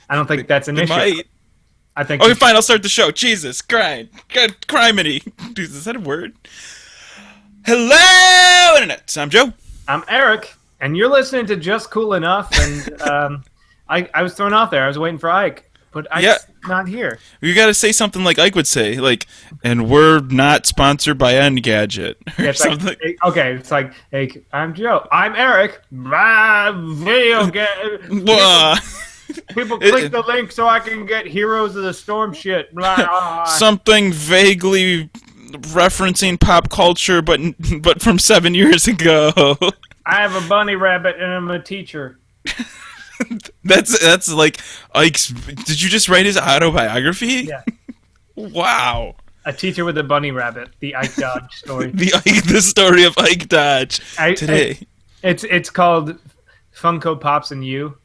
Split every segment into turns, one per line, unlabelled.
I don't think that's an
It
issue.
might.
I think
Okay, fine. I'll start the show. Jesus, criminy. Dude, is that a word? Hello, internet. I'm Joe.
I'm Eric, and you're listening to Just Cool Enough. And I was thrown off there. I was waiting for Ike, but Ike's not here.
You got to say something like Ike would say, like, and we're not sponsored by Engadget or
Yeah, it's
something.
like, okay, it's like, hey, I'm Joe. I'm Eric. My video game.
Blah.
People click the link so I can get Heroes of the Storm shit. Blah.
Something vaguely referencing pop culture, but from 7 years ago.
I have a bunny rabbit and I'm a teacher.
That's like Ike's. Did you just write his autobiography?
Yeah.
Wow.
A teacher with a bunny rabbit. The Ike Dodge story.
The story of Ike Dodge today.
It's called Funko Pops and You.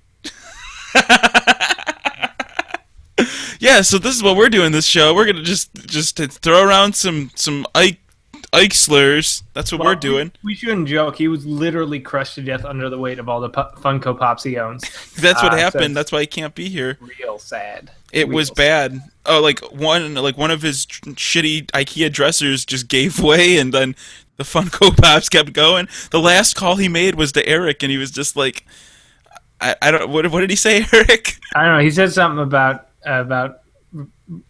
Yeah, so this is what we're doing this show. We're gonna just throw around some Ike slurs. That's what we're doing.
We shouldn't joke. He was literally crushed to death under the weight of all the Funko Pops he owns.
That's what happened.
So
That's why he can't be here.
real sad.
It was bad. Oh, like one of his shitty IKEA dressers just gave way, and then the Funko Pops kept going. The last call he made was to Eric, and he was just like, I don't. What did he say, Eric?
I don't know. He said something about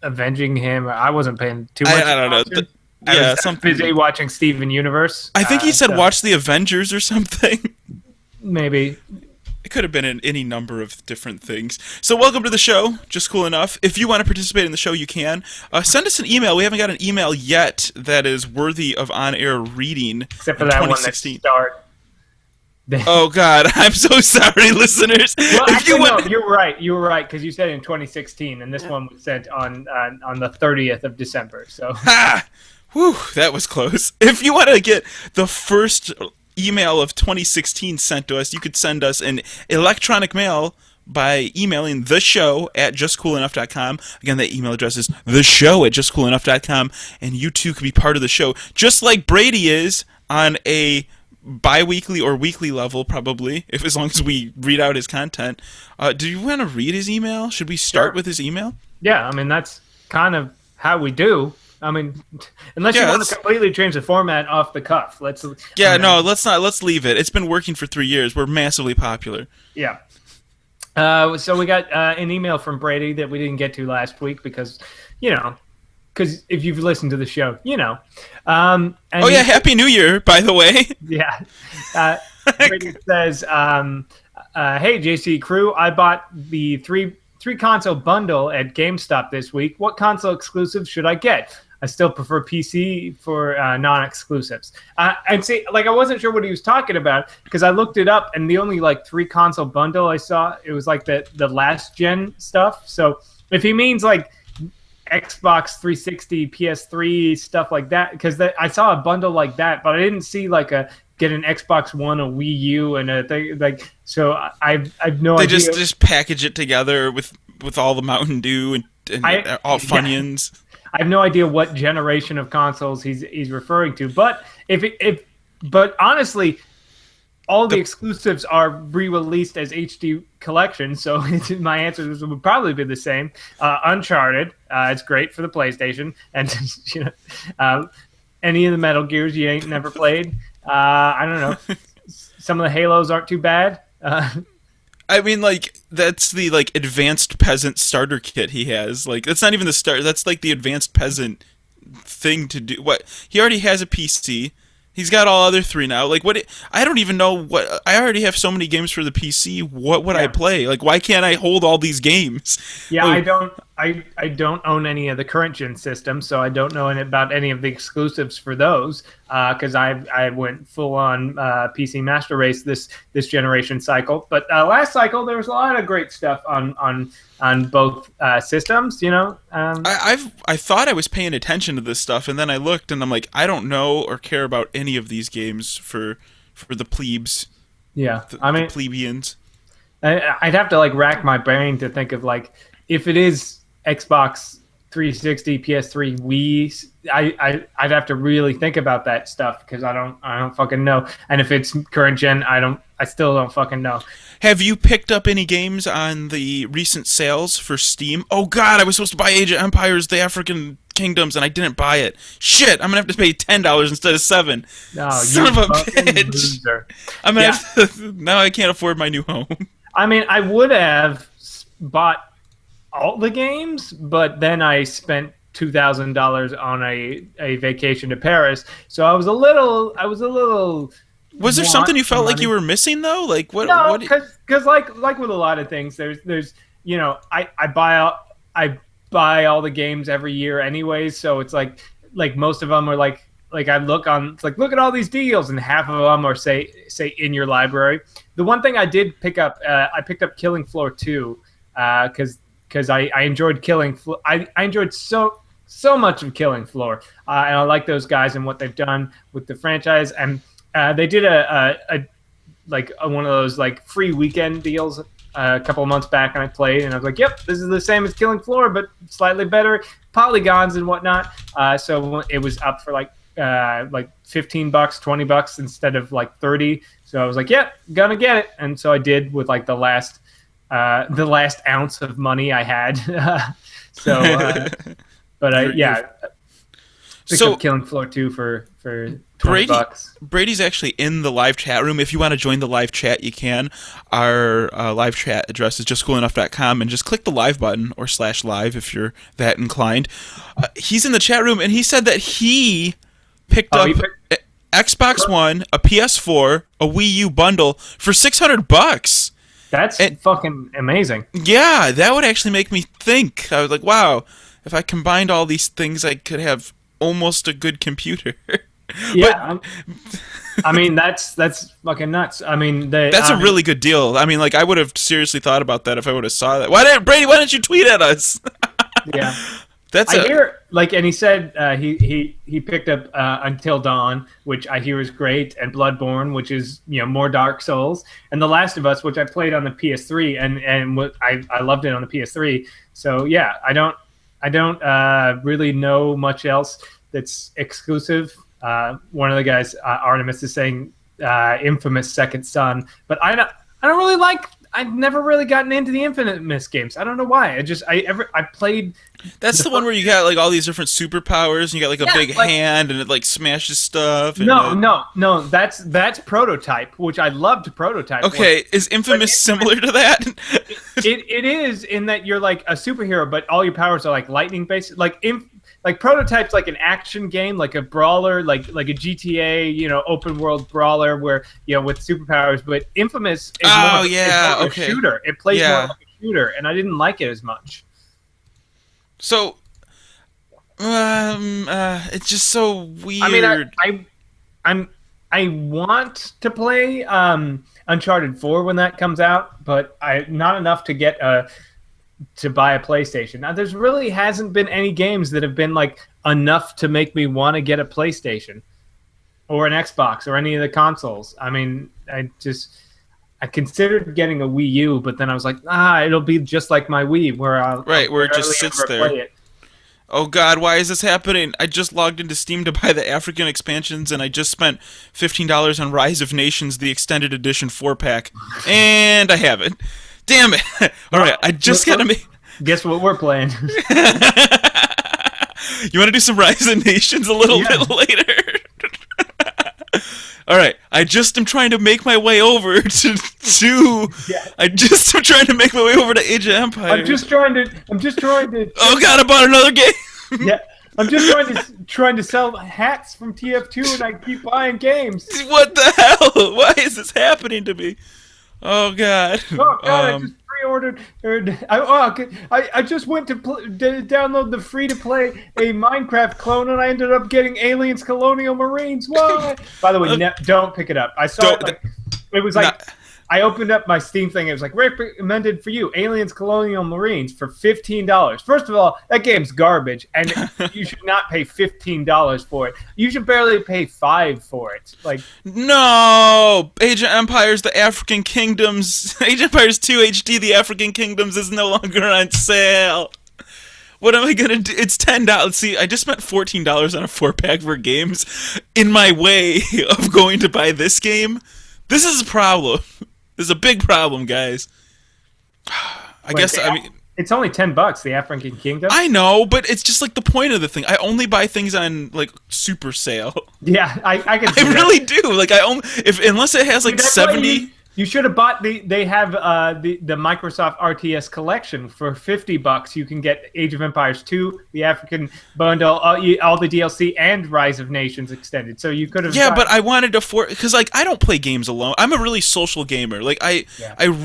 avenging him. I wasn't paying too much
I don't know.
attention.
Yeah,
I was
something.
busy watching Steven Universe.
I think he said
so
watch the Avengers or something.
maybe.
It could have been in any number of different things. So welcome to the show, Just Cool Enough. If you want to participate in the show, you can. Send us an email. We haven't got an email yet that is worthy of on-air reading.
Except for
in
that one that
2016.
start.
Oh, God. I'm so sorry, listeners.
Well,
If
actually,
you want...
no, you're right. You were right because you said in 2016, and this one was sent on the 30th of December. So
Ha! Whew, that was close. If you want to get the first email of 2016 sent to us, you could send us an electronic mail by emailing the show at justcoolenough.com. Again, that email address is the show at justcoolenough.com, and you too can be part of the show, just like Brady is on a bi-weekly or weekly level, probably, if as long as we read out his content. Do you want to read his email? Should we start with his email?
yeah, I mean that's kind of how we do. I mean, unless you want to completely change the format off the cuff, let's.
Yeah, no, let's not. Let's leave it. It's been working for 3 years. We're massively popular.
Yeah. So we got an email from Brady that we didn't get to last week because if you've listened to the show, And
Happy New Year, by the way.
Yeah. Brady says, hey, JC crew, I bought the three console bundle at GameStop this week. What console exclusives should I get? I still prefer PC for non-exclusives. And see, I wasn't sure what he was talking about because I looked it up, and the only 3 console bundle I saw, it was the last gen stuff. So if he means Xbox 360, PS3, stuff like that, because I saw a bundle like that, but I didn't see get an Xbox One, a Wii U, and a thing So I've no idea.
They just package it together with all the Mountain Dew and all Funyuns.
Yeah. I have no idea what generation of consoles he's referring to, but but honestly, all the exclusives are re-released as HD collections, so my answer would probably be the same. Uncharted, it's great for the PlayStation, and any of the Metal Gears you ain't never played. I don't know. Some of the Halos aren't too bad.
I mean, that's the advanced peasant starter kit he has. That's not even the start. That's the advanced peasant thing to do. What he already has a PC. He's got all other 3 now. I don't even know what. I already have so many games for the PC. What would I play? Why can't I hold all these games?
Yeah, I don't. I don't own any of the current gen systems, so I don't know about any of the exclusives for those. Because I went full on PC Master Race this generation cycle. But last cycle there was a lot of great stuff on both systems.
I thought I was paying attention to this stuff, and then I looked, and I'm like, I don't know or care about any of these games for the plebes.
Yeah,
the plebeians.
I'd have to rack my brain to think of if it is Xbox 360, PS3, Wii. I'd have to really think about that stuff because I don't fucking know. And if it's current gen, I still don't fucking know.
Have you picked up any games on the recent sales for Steam? Oh god, I was supposed to buy Age of Empires: The African Kingdoms, and I didn't buy it. Shit, I'm gonna have to pay $10 instead of $7.
No,
Son of a bitch.
Loser.
I'm gonna have to, now I can't afford my new home.
I mean, I would have bought all the games, but then I spent $2,000 on a vacation to Paris, so I was a little.
Was there something you felt like you were missing though? Like what?
No, because like with a lot of things, there's I buy all the games every year anyways, so it's like most of them are like I look on, it's like, look at all these deals, and half of them are say in your library. The one thing I did pick up, I picked up Killing Floor 2 because I enjoyed I enjoyed so much of Killing Floor, and I like those guys and what they've done with the franchise. And they did a one of those like free weekend deals a couple of months back, and I played, and I was like, yep, this is the same as Killing Floor, but slightly better polygons and whatnot. So it was up for like $15, $20 instead of like 30. So I was like, yep, gonna get it. And so I did with like the last ounce of money I had. Picked up Killing Floor 2 for $20.
Brady's actually in the live chat room. If you want to join the live chat, you can. Our live chat address is justcoolenough.com, and just click the live button or /live if you're that inclined. He's in the chat room, and he said that he picked up Xbox One, a PS4, a Wii U bundle for $600.
That's fucking amazing.
Yeah, that would actually make me think. I was like, wow, if I combined all these things, I could have almost a good computer.
Yeah, I mean that's fucking nuts. I mean
that's a really good deal. I mean, like, I would have seriously thought about that if I would have saw that. Why didn't you tweet at us?
Yeah, and he said he picked up Until Dawn, which I hear is great, and Bloodborne, which is more Dark Souls, and The Last of Us, which I played on the PS3, and I loved it on the PS3. So yeah, I don't really know much else that's exclusive. One of the guys, Artemis, is saying Infamous Second Son, but I don't really like. I've never really gotten into the Infamous games. I don't know why. I played.
That's the one where you got like all these different superpowers, and you got like a big hand, and it like smashes stuff. And
no. That's Prototype, which I loved. Prototype.
Okay, is Infamous similar to that?
It is, in that you're like a superhero, but all your powers are like lightning based. Like Prototype's like an action game, like a brawler, like a GTA, open world brawler where with superpowers. But Infamous is more a shooter. It plays more like a shooter, and I didn't like it as much.
So, it's just so weird.
I mean, I want to play Uncharted 4 when that comes out, but not enough to get to buy a PlayStation. Now, there's really hasn't been any games that have been like enough to make me want to get a PlayStation or an Xbox or any of the consoles. I mean, I considered getting a Wii U, but then I was like, it'll be just like my Wii, where
it just sits there. Oh God, why is this happening? I just logged into Steam to buy the African expansions, and I just spent $15 on Rise of Nations, the extended edition 4-pack, and I have it. Damn it! All right, I just gotta make.
Guess what we're playing?
You want to do some Rise of Nations a little bit later? All right, I just am trying to make my way over to. I just am trying to make my way over to Age of Empires.
I'm just trying to.
Oh God, I bought another game.
Yeah. I'm just trying to sell hats from TF2, and I keep buying games.
What the hell? Why is this happening to me? Oh God!
Oh God! I just pre-ordered. I just went to download the free-to-play a Minecraft clone, and I ended up getting Aliens: Colonial Marines. Why? By the way, don't pick it up. I saw it. It was like. I opened up my Steam thing. It was like, recommended for you, Aliens: Colonial Marines for $15. First of all, that game's garbage, and you should not pay $15 for it. You should barely pay $5 for it. Like,
no, Age of Empires: The African Kingdoms, Age of Empires 2 HD: The African Kingdoms is no longer on sale. What am I gonna do? It's $10. See, I just spent $14 on a 4-pack for games in my way of going to buy this game. This is a problem. This is a big problem, guys. I mean,
it's only $10. The African Kingdom.
I know, but it's just like the point of the thing. I only buy things on like super sale.
Yeah, I can.
I really do. Like unless it has like 70.
You should have bought they have the Microsoft RTS collection for $50. You can get Age of Empires 2, the African bundle, all the DLC, and Rise of Nations extended. So you could have.
Yeah, but I wanted to because like I don't play games alone. I'm a really social gamer. Like I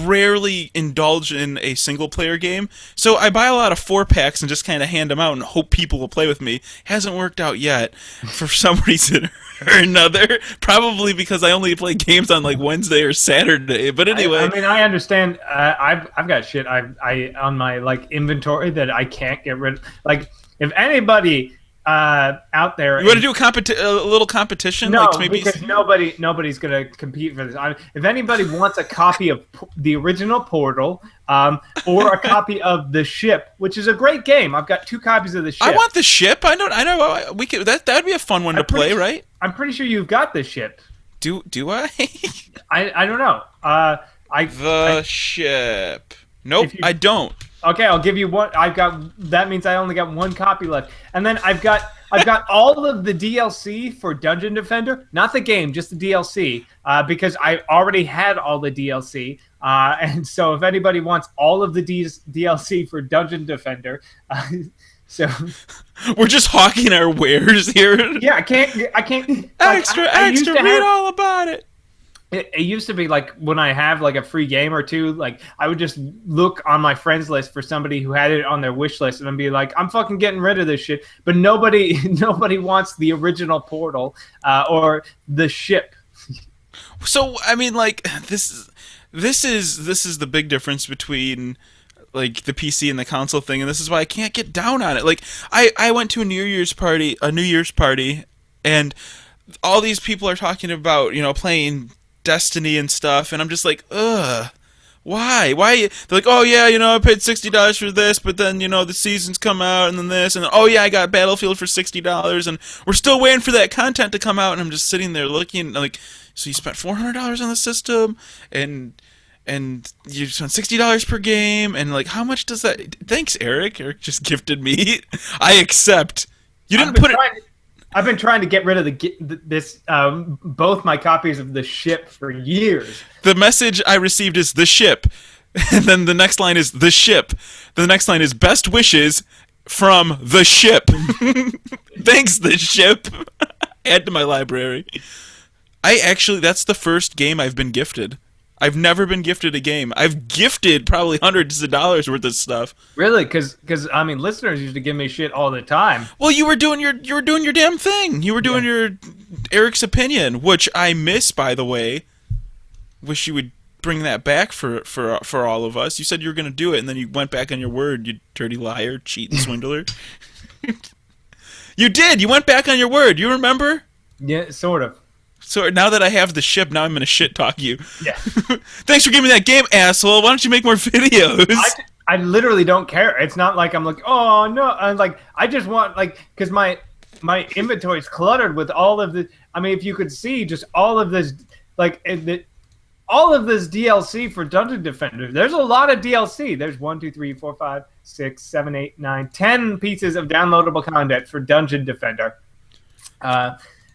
rarely indulge in a single player game. So I buy a lot of 4-packs and just kind of hand them out and hope people will play with me. Hasn't worked out yet for some reason or another. Probably because I only play games on like Wednesday or Saturday. But anyway,
I mean, I understand. I've got shit I on my like inventory that I can't get rid of. Like, if anybody out there,
you want to do a little competition?
No,
like maybe
because nobody's gonna compete for this. If anybody wants a copy of the original Portal, or a copy of The Ship, which is a great game, I've got 2 copies of The Ship.
I want The Ship. I know. We could. That'd be a fun one to play, right?
I'm pretty sure you've got The Ship.
Do I?
I don't know.
The Ship. Nope, I don't.
Okay, I'll give you one. That means I only got 1 copy left, and then I've got all of the DLC for Dungeon Defender, not the game, just the DLC, because I already had all the DLC, and so if anybody wants all of the DLC for Dungeon Defender, so
we're just hawking our wares here.
Yeah, I can't.
Extra. Read all about it.
It used to be like when I have like a free game or two, like I would just look on my friends list for somebody who had it on their wish list and I'd be like, I'm fucking getting rid of this shit. But nobody wants the original Portal or The Ship.
So I mean, like this is the big difference between like the PC and the console thing, and this is why I can't get down on it. Like I went to a New Year's party, and all these people are talking about, playing Destiny and stuff, and I'm just like, ugh, why? They're like, oh yeah, I paid $60 for this, but then the seasons come out, and then this, and then, oh yeah, I got Battlefield for $60, and we're still waiting for that content to come out, and I'm just sitting there looking like, so you spent $400 on the system, and you spent $60 per game, and like, how much does that? Thanks, Eric. Eric just gifted me. I accept. You didn't put it.
I've been trying to get rid of both my copies of The Ship for years.
The message I received is The Ship, and then the next line is The Ship. The next line is best wishes from The Ship. Thanks, The Ship. Add to my library. That's the first game I've been gifted. I've never been gifted a game. I've gifted probably hundreds of dollars worth of stuff.
Really? Because I mean, listeners used to give me shit all the time.
Well, you were doing your damn thing. You were doing your Eric's Opinion, which I miss, by the way. Wish you would bring that back for all of us. You said you were going to do it, and then you went back on your word. You dirty liar, cheat, and swindler. You did. You went back on your word. You remember?
Yeah, sort of.
So now that I have The Ship, now I'm going to shit talk you.
Yeah.
Thanks for giving me that game, asshole. Why don't you make more videos?
I literally don't care. It's not like I'm like, oh no. I'm like, I just want because my inventory is cluttered with all of the. I mean, if you could see just all of this, all of this DLC for Dungeon Defender. There's a lot of DLC. There's 1, 2, 3, 4, 5, 6, 7, 8, 9, 10 pieces of downloadable content for Dungeon Defender.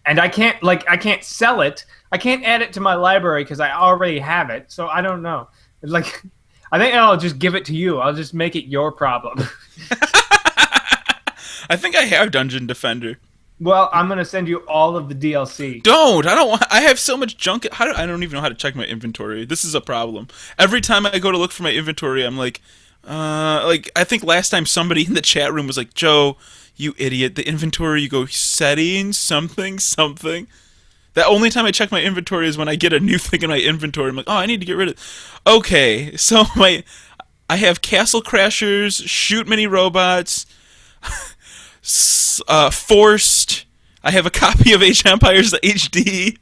And I can't sell it. I can't add it to my library because I already have it. So I don't know. Like, I think I'll just give it to you. I'll just make it your problem.
I think I have Dungeon Defender.
Well, I'm gonna send you all of the DLC.
I have so much junk. I don't even know how to check my inventory. This is a problem. Every time I go to look for my inventory, I'm like I think last time somebody in the chat room was like, Joe, you idiot, the inventory, you go settings, something. The only time I check my inventory is when I get a new thing in my inventory. I'm like, oh, I need to get rid of it. Okay, so I have Castle Crashers, Shoot Mini Robots, Forced. I have a copy of Age of Empires HD.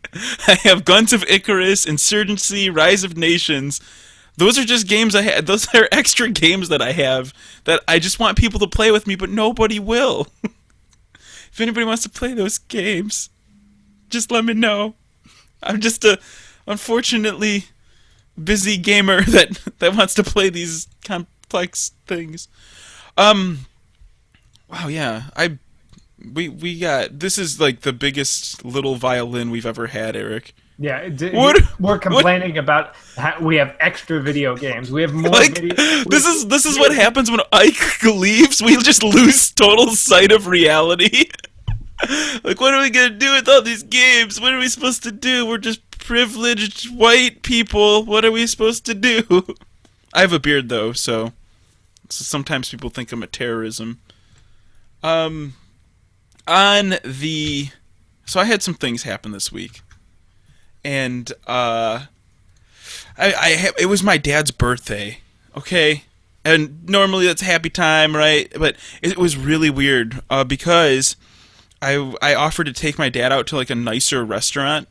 I have Guns of Icarus, Insurgency, Rise of Nations. Those are just games I had. Those are extra games that I have that I just want people to play with me, but nobody will. If anybody wants to play those games, just let me know. I'm just a unfortunately busy gamer that wants to play these complex things. Wow, yeah. We got, this is like the biggest little violin we've ever had, Eric.
Yeah,
What?
we're complaining about how we have extra video games. We have more
Like,
video.
this is what happens when Ike leaves. We just lose total sight of reality. Like, what are we gonna do with all these games? What are we supposed to do? We're just privileged white people. What are we supposed to do? I have a beard though, so sometimes people think I'm a terrorism. On the, so I had some things happen this week, and it was my dad's birthday, okay, and normally that's happy time, right? But it was really weird because I offered to take my dad out to like a nicer restaurant.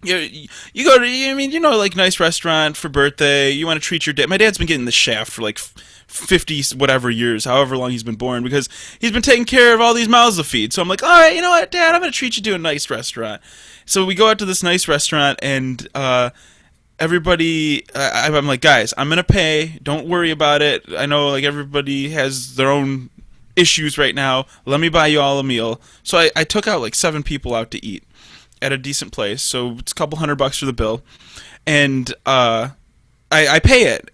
You go to, I mean, you know, like nice restaurant for birthday. You want to treat your dad. My dad's been getting the shaft for like 50 whatever years, however long he's been born, because he's been taking care of all these mouths to feed. So I'm like, all right, you know what, Dad, I'm going to treat you to a nice restaurant. So we go out to this nice restaurant, and everybody, I'm like, guys, I'm going to pay. Don't worry about it. I know like everybody has their own issues right now. Let me buy you all a meal. So I took out like 7 people out to eat at a decent place, so it's a couple $100 for the bill, and I pay it,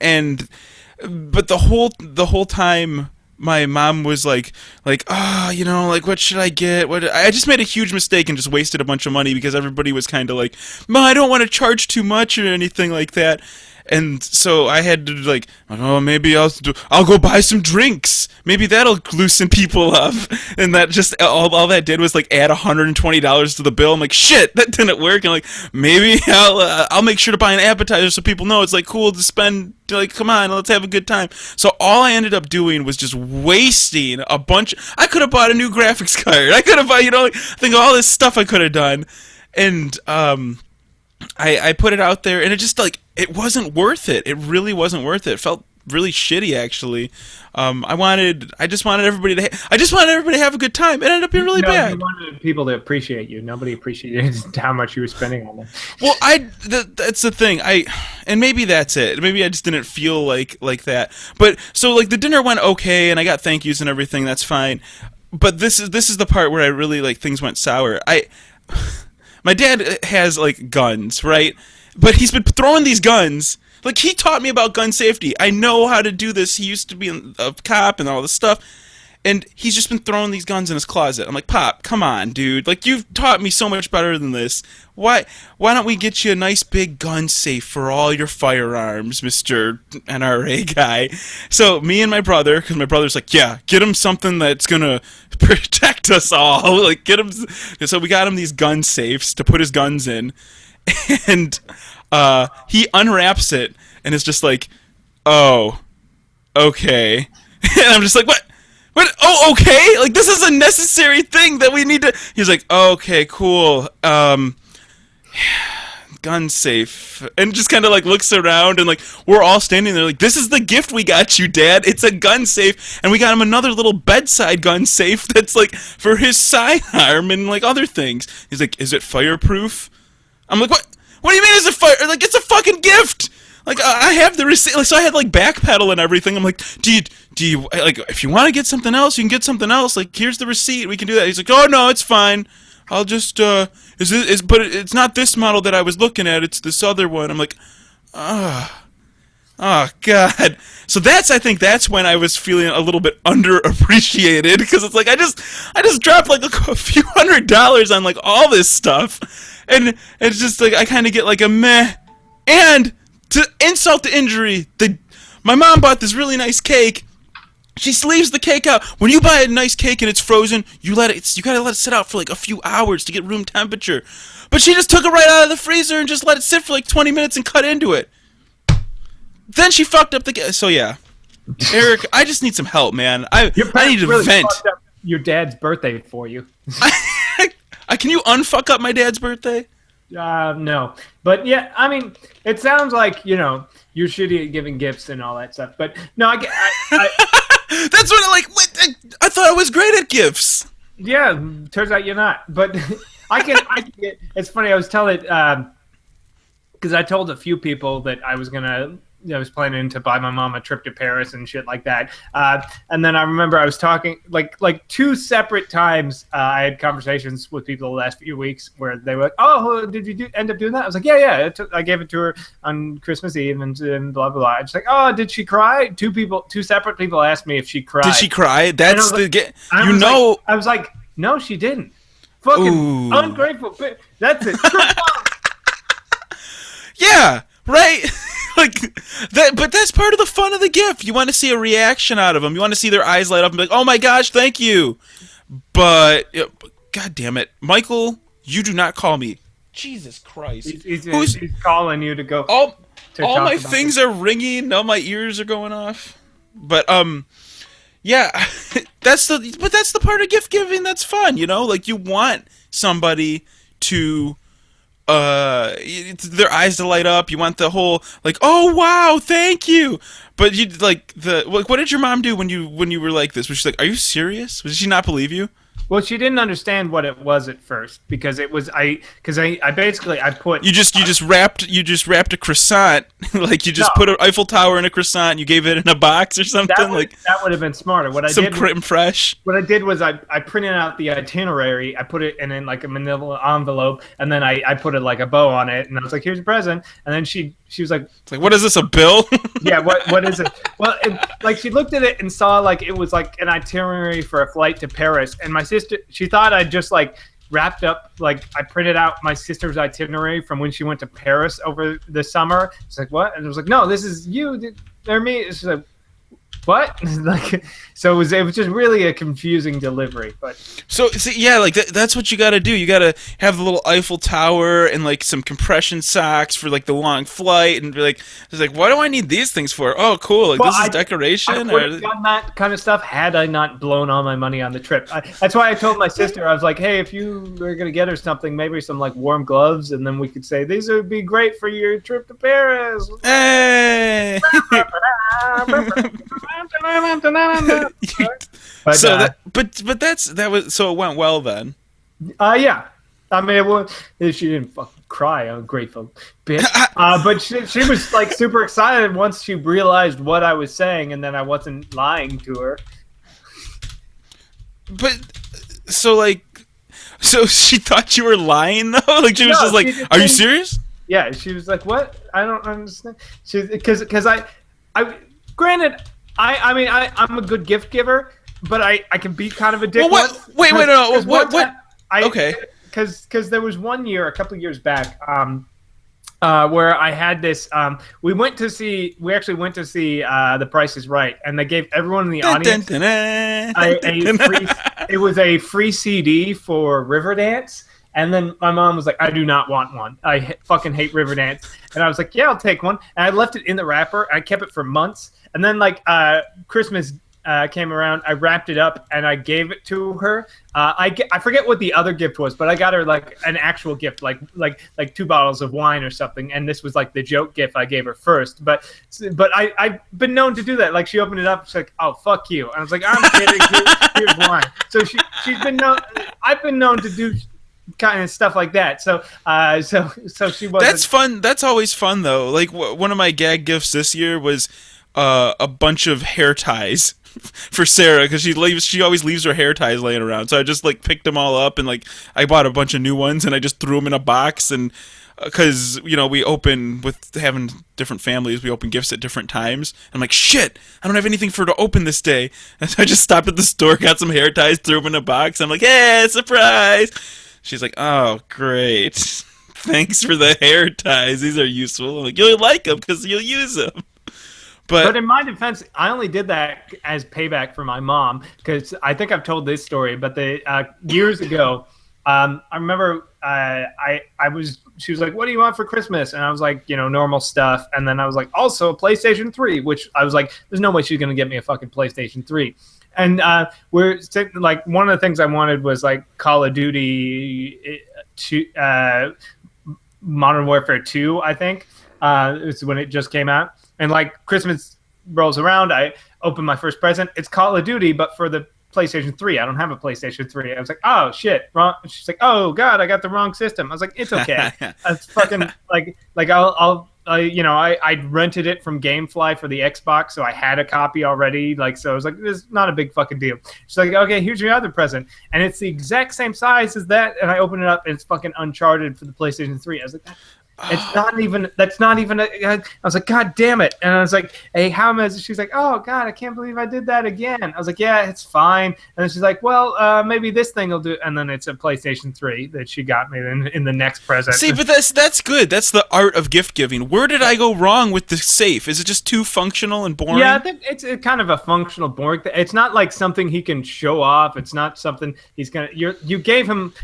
but the whole time my mom was like, you know, like, what should I get? I just made a huge mistake and just wasted a bunch of money because everybody was kind of like, Ma, I don't want to charge too much or anything like that. And so I had to like, oh, maybe I'll go buy some drinks. Maybe that'll loosen people up. And that just all that did was like add $120 to the bill. I'm like, shit, that didn't work. And like, maybe I'll make sure to buy an appetizer so people know it's like cool to spend. Like, come on, let's have a good time. So all I ended up doing was just wasting a bunch. I could have bought a new graphics card. I could have bought, you know, like, think of all this stuff I could have done. And I put it out there, and it just like, it wasn't worth it. It really wasn't worth it. It felt really shitty, actually. I just wanted everybody to have a good time. It ended up being really bad.
You wanted people to appreciate you. Nobody appreciated how much you were spending on them.
Well, that's the thing. And maybe that's it. Maybe I just didn't feel like that. But so like the dinner went okay, and I got thank yous and everything. That's fine. But this is the part where I really like things went sour. My dad has like guns, right? But he's been throwing these guns. Like, he taught me about gun safety. I know how to do this. He used to be a cop and all this stuff. And he's just been throwing these guns in his closet. I'm like, Pop, come on, dude. Like, you've taught me so much better than this. Why don't we get you a nice big gun safe for all your firearms, Mr. NRA guy? So me and my brother, because my brother's like, yeah, get him something that's going to protect us all. Like, get him. So we got him these gun safes to put his guns in. And he unwraps it, and it's just like, oh, okay. And I'm just like, what? Oh, okay. Like, this is a necessary thing that we need to. He's like, okay, cool. Gun safe, and just kind of like looks around, and like we're all standing there like, this is the gift we got you, Dad. It's a gun safe, and we got him another little bedside gun safe that's like for his sidearm and like other things. He's like, is it fireproof? I'm like, what? What do you mean is it fire? Like, it's a fucking gift. Like, I have the receipt. Like, so I had like backpedal and everything. I'm like, do you like, if you want to get something else, you can get something else. Like, here's the receipt. We can do that. He's like, oh no, it's fine. I'll just but it's not this model that I was looking at. It's this other one. I'm like, oh God. So I think that's when I was feeling a little bit underappreciated, because it's like I just dropped like a few $100s on like all this stuff. And it's just like I kind of get like a meh. And to insult to injury, my mom bought this really nice cake. She leaves the cake out. When you buy a nice cake and it's frozen, you gotta let it sit out for like a few hours to get room temperature. But she just took it right out of the freezer and just let it sit for like 20 minutes and cut into it. Then she fucked up the cake. So yeah, Eric, I just need some help, man. I need to
really
vent.
Fucked up your dad's birthday for you.
Can you unfuck up my dad's birthday?
No, but yeah, I mean, it sounds like you you're shitty at giving gifts and all that stuff. But no,
That's what I thought I was great at gifts.
Yeah, turns out you're not. But I can get. It's funny. I was telling because I told a few people that I was planning to buy my mom a trip to Paris and shit like that. And then I remember I was talking like two separate times. I had conversations with people the last few weeks where they were like, "Oh, did you end up doing that?" I was like, "Yeah. I gave it to her on Christmas Eve and blah blah blah." I was like, "Oh, did she cry?" Two separate people asked me if she cried.
Did she cry? That's the
I was like, "No, she didn't." Fucking ungrateful. That's it.
Yeah, right. Like that, but that's part of the fun of the gift. You want to see a reaction out of them. You want to see their eyes light up and be like, "Oh my gosh, thank you." But God damn it, Michael, you do not call me. Jesus Christ,
he's calling you to go.
All my things are ringing. All my ears are going off. But yeah, that's the part of gift giving that's fun. You know, like you want somebody to. Their eyes to light up. You want the whole like, oh wow, thank you. But you what did your mom do when you were like this? Was she like, are you serious? Did she not believe you?
Well, she didn't understand what it was at first because it was I basically put
you just wrapped a croissant like you just put an Eiffel Tower in a croissant and you gave it in a box or something.
That would have been smarter.
Some creme fraiche.
What I did was I printed out the itinerary. I put it in like a manila envelope and then I put it like a bow on it and I was like, here's a present. And then she was like,
what is this, a bill?
Yeah, what is it? Well, like she looked at it and saw like it was like an itinerary for a flight to Paris, and my sister, she thought I just like wrapped up, like I printed out my sister's itinerary from when she went to Paris over the summer. It's like, what? And it was like, no, this is you. They're me. It's like, what? Like, so it was just really a confusing delivery. But
so see, yeah, like that's what you got to do. You got to have the little Eiffel Tower and like some compression socks for like the long flight, and be like, it's like, what do I need these things for? Oh, cool, like this is decoration.
I would have done that kind of stuff had I not blown all my money on the trip. That's why I told my sister, I was like, hey, if you were gonna get her something, maybe some like warm gloves, and then we could say these would be great for your trip to Paris.
Hey.
But,
so that was so it went well then.
Yeah, I mean, she didn't fucking cry, ungrateful bitch. But she was like super excited once she realized what I was saying, and then I wasn't lying to her.
But so she thought you were lying though. Like she was just like, "Are you serious?"
Yeah, she was like, "What? I don't understand." Because I granted. I mean, I'm a good gift giver, but I can be kind of a dick.
Well, wait, no. What? Okay.
Because there was one year, a couple of years back, where I had this. We actually went to see The Price is Right, and they gave everyone in the audience it was a free CD for Riverdance. And then my mom was like, I do not want one. I fucking hate Riverdance. And I was like, yeah, I'll take one. And I left it in the wrapper. I kept it for months. And then like Christmas came around, I wrapped it up and I gave it to her. I forget what the other gift was, but I got her like an actual gift, like 2 bottles of wine or something. And this was like the joke gift I gave her first. But I've been known to do that. Like she opened it up, she's like, oh, fuck you. And I was like, I'm kidding. Here's wine. So she's been known. I've been known to do kind of stuff like that. So she was.
That's fun. That's always fun though. Like one of my gag gifts this year was a bunch of hair ties for Sarah because she always leaves her hair ties laying around. So I just like picked them all up and like I bought a bunch of new ones and I just threw them in a box and because we open with having different families, we open gifts at different times. I'm like, shit, I don't have anything for her to open this day. And so I just stopped at the store, got some hair ties, threw them in a box. I'm like, hey, surprise. She's like, oh, great. Thanks for the hair ties. These are useful. I'm like, you'll like them because you'll use them. But
in my defense, I only did that as payback for my mom because I think I've told this story. But years ago, I remember she was like, what do you want for Christmas? And I was like, normal stuff. And then I was like, also a PlayStation 3, which I was like, there's no way she's going to get me a fucking PlayStation 3. And we're like, one of the things I wanted was like Call of Duty, Modern Warfare 2, I think. It's when it just came out. And like Christmas rolls around, I open my first present. It's Call of Duty, but for the PlayStation 3. I don't have a PlayStation 3. I was like, oh shit, wrong. She's like, oh god, I got the wrong system. I was like, it's okay. It's fucking like I rented it from GameFly for the Xbox, so I had a copy already. Like, so I was like, this is not a big fucking deal. She's like, okay, here's your other present, and it's the exact same size as that. And I open it up, and it's fucking Uncharted for the PlayStation 3. I was like, it's not even. That's not even. I was like, God damn it! And I was like, hey, how am I? She's like, oh God, I can't believe I did that again. I was like, yeah, it's fine. And then she's like, well, maybe this thing will do. And then it's a PlayStation 3 that she got me in the next present.
See, but that's good. That's the art of gift giving. Where did I go wrong with the safe? Is it just too functional and boring?
Yeah, I think it's kind of a functional, boring thing. It's not like something he can show off. It's not something he's gonna. You gave him.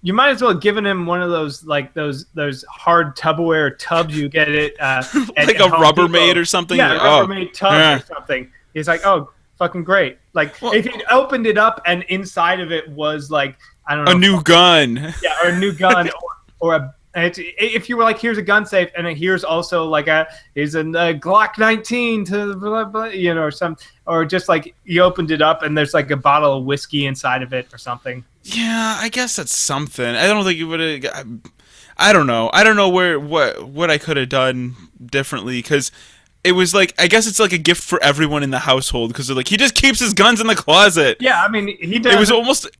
You might as well have given him one of those those hard Tupperware tubs you get it
like a Rubbermaid or something.
Yeah, Rubbermaid tub or something. He's like, oh, fucking great. Like if he opened it up and inside of it was like, I don't know,
a new gun.
Yeah, or a new gun, or a. If you were like, here's a gun safe, and here's also like here's a Glock 19 to blah, blah, or some, or just like you opened it up and there's like a bottle of whiskey inside of it or something.
Yeah, I guess that's something. I don't think it would have. I don't know. I don't know what I could have done differently, because it was like, I guess it's like a gift for everyone in the household, because like he just keeps his guns in the closet.
Yeah, I mean he does.
It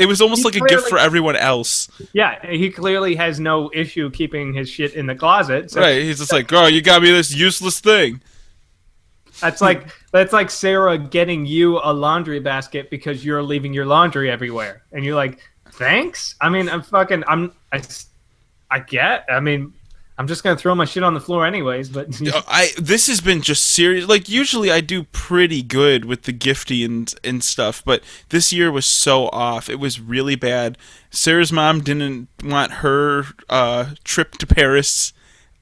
was almost like a gift for everyone else.
Yeah, he clearly has no issue keeping his shit in the closet. So
right, he's just like, oh, you got me this useless thing.
That's like Sarah getting you a laundry basket because you're leaving your laundry everywhere, and you're like, thanks. I mean, I'm just gonna throw my shit on the floor anyways. But
this has been just serious. Like usually I do pretty good with the gifting and stuff, but this year was so off. It was really bad. Sarah's mom didn't want her trip to Paris.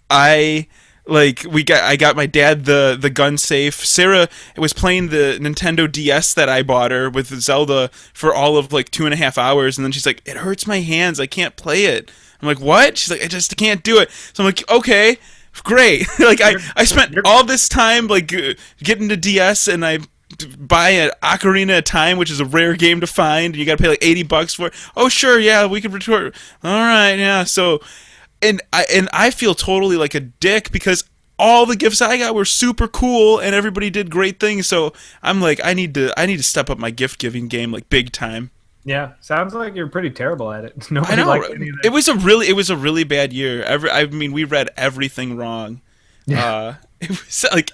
I got my dad the gun safe. Sarah was playing the Nintendo DS that I bought her with Zelda for all of like 2.5 hours, and then she's like, it hurts my hands, I can't play it. I'm like, what? She's like, I just can't do it. So I'm like, okay, great. Like I spent all this time like getting the DS, and I buy an Ocarina of Time, which is a rare game to find. You got to pay like $80 for it. Oh sure, yeah, we can return. All right, yeah. So. And I feel totally like a dick, because all the gifts I got were super cool and everybody did great things. So I'm like, I need to step up my gift giving game like big time.
Yeah, sounds like you're pretty terrible at it. Nobody
I know.
liked any of that.
It was a really bad year. I mean, we read everything wrong. Yeah. It was like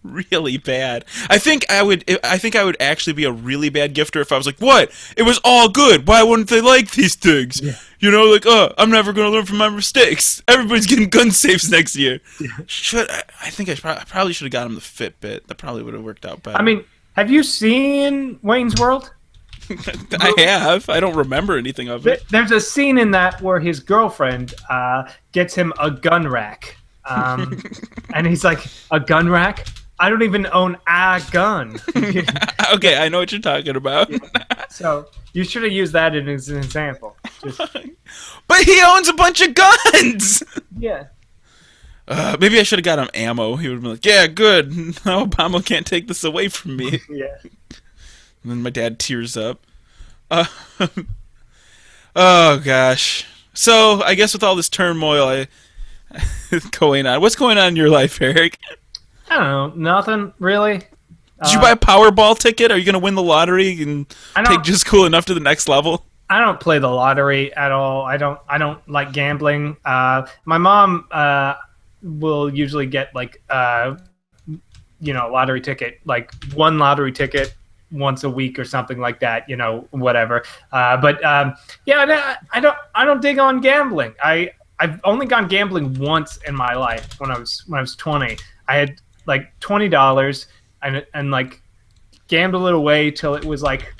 really bad. I think I would actually be a really bad gifter if I was like, what? It was all good. Why wouldn't they like these things? Yeah. Like, I'm never going to learn from my mistakes. Everybody's getting gun safes next year. Yeah. I probably should have got him the Fitbit. That probably would have worked out better.
I mean, have you seen Wayne's World?
I have. I don't remember anything of it.
There's a scene in that where his girlfriend gets him a gun rack. And he's like, a gun rack? I don't even own a gun.
Okay, I know what you're talking about.
Yeah. So you should have used that as an example.
But he owns a bunch of guns!
Yeah.
Maybe I should have got him ammo. He would have been like, yeah, good. Obama can't take this away from me.
Yeah.
And then my dad tears up. Oh, gosh. So, I guess with all this turmoil going on, what's going on in your life, Eric?
I don't know. Nothing, really.
Did you buy a Powerball ticket? Are you going to win the lottery and take Just Cool Enough to the next level?
I don't play the lottery at all. I don't like gambling. My mom will usually get like lottery ticket, like one lottery ticket once a week or something like that, whatever. But I don't dig on gambling. I've only gone gambling once in my life when I was 20. I had like $20 and like gambled it away till it was like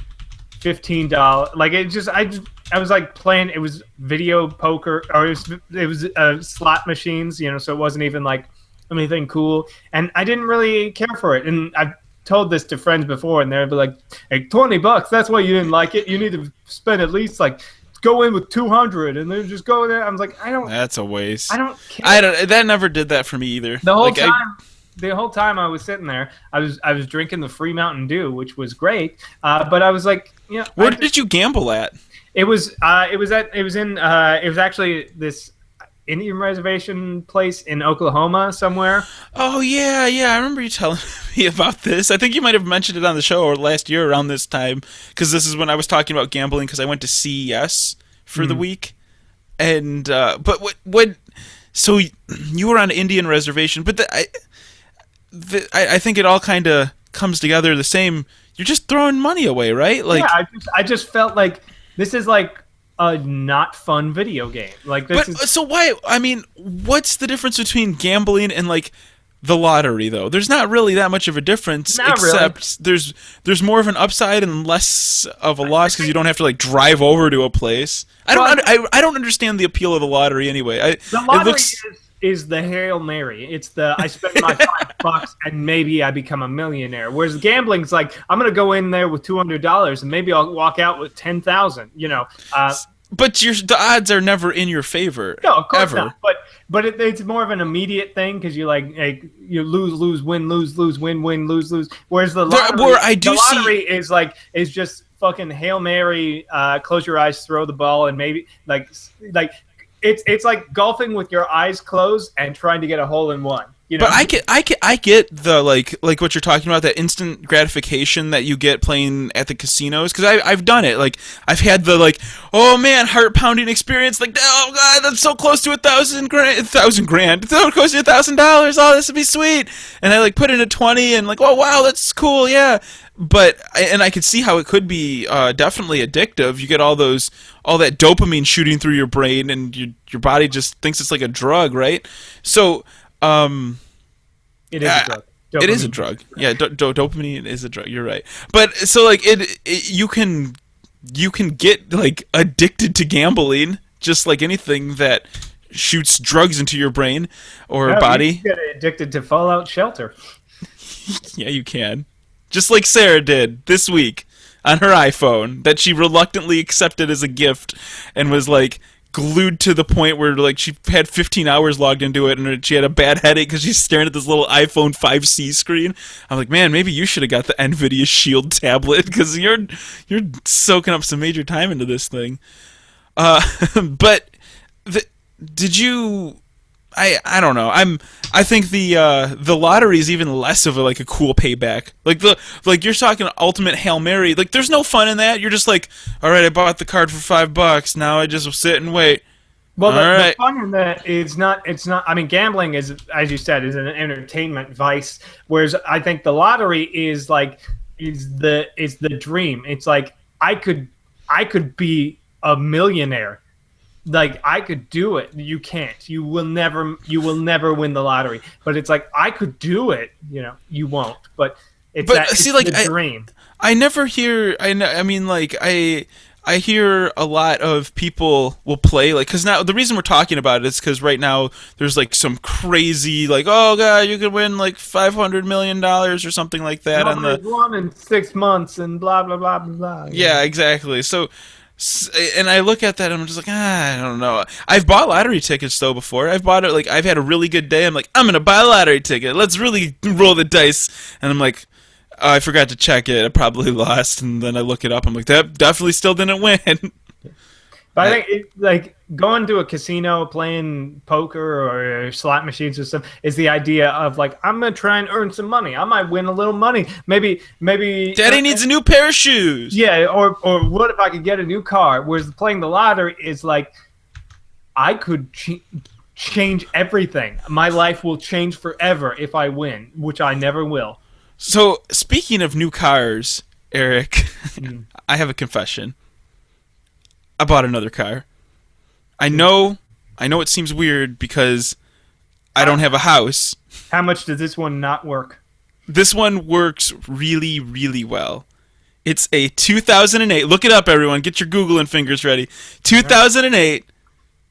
$15. Like I was like playing. It was video poker, or it was slot machines, so it wasn't even like anything cool. And I didn't really care for it. And I've told this to friends before, and they'd be like, "Hey, $20. That's why you didn't like it. You need to spend at least like." Go in with 200 and then just go there. I was like, I don't.
That's a waste.
I don't care.
That never did that for me either.
The whole time, the whole time I was sitting there, I was drinking the free Mountain Dew, which was great. But I was like,
where did you gamble at?
It was actually this Indian reservation place in Oklahoma somewhere.
Oh yeah, I remember you telling me about this. I think you might have mentioned it on the show or last year around this time, because this is when I was talking about gambling, because I went to CES for the week, and but what? So you were on an Indian reservation, but I think it all kind of comes together the same. You're just throwing money away, right? Like,
yeah, I just felt like this is like a not fun video game. Like this
so why? I mean, what's the difference between gambling and like the lottery, though? There's not really that much of a difference, except there's more of an upside and less of a loss because you don't have to like drive over to a place. I don't understand the appeal of the lottery anyway.
The lottery is the Hail Mary. It's the I spend my $5 and maybe I become a millionaire. Whereas gambling's like I'm gonna go in there with $200 and maybe I'll walk out with 10,000.
But the odds are never in your favor.
No, of course
ever.
not. But it's more of an immediate thing because you you lose, win, lose, win, lose. Whereas the lottery is just fucking Hail Mary. Close your eyes, throw the ball, and maybe like it's like golfing with your eyes closed and trying to get a hole in one.
But I get the like what you're talking about, that instant gratification that you get playing at the casinos, because I've done it. Like I've had the oh man, heart pounding experience. Like, oh god, that's so close to $1,000 grand. So close to $1,000. Oh, this would be sweet. And I put in a 20 and oh wow, that's cool. Yeah. But I could see how it could be definitely addictive. You get all that dopamine shooting through your brain, and your body just thinks it's like a drug, right? So.
It is a drug.
It is a drug. Yeah, dopamine is a drug. You're right. But so you can get addicted to gambling, just like anything that shoots drugs into your brain or body.
You can get addicted to Fallout Shelter.
Yeah, you can. Just like Sarah did this week on her iPhone that she reluctantly accepted as a gift and was glued to the point where she had 15 hours logged into it and she had a bad headache because she's staring at this little iPhone 5C screen. I'm like, man, maybe you should have got the NVIDIA Shield tablet because you're soaking up some major time into this thing. But did you? I don't know. I think the lottery is even less of a cool payback. You're talking ultimate Hail Mary. There's no fun in that. You're just all right, I bought the card for $5. Now I just sit and wait.
Well, the fun in that is not. It's not. I mean, gambling is, as you said, is an entertainment vice. Whereas I think the lottery is the dream. It's I could be a millionaire. I could do it. You can't. You will never win the lottery. But it's I could do it. You won't. But it's the dream.
I never hear. I hear a lot of people will play because now the reason we're talking about it is because right now there's some crazy oh god, you could win $500 million or something like that on the
one in 6 months and blah blah blah blah.
Yeah, exactly. So. And I look at that and I'm just I don't know. I've bought lottery tickets though before. I've bought it I've had a really good day. I'm I'm gonna buy a lottery ticket. Let's really roll the dice. And I'm I forgot to check it. I probably lost. And then I look it up. I'm that definitely still didn't win.
But I think going to a casino, playing poker or slot machines or stuff is the idea of I'm gonna try and earn some money. I might win a little money. Maybe.
Daddy needs a new pair of shoes.
Yeah, or what if I could get a new car? Whereas playing the lottery is I could change everything. My life will change forever if I win, which I never will.
So speaking of new cars, Eric, I have a confession. I bought another car. I know it seems weird because I don't have a house.
How much does this one not work?
This one works really, really well. It's a 2008. Look it up, everyone. Get your Googling fingers ready. 2008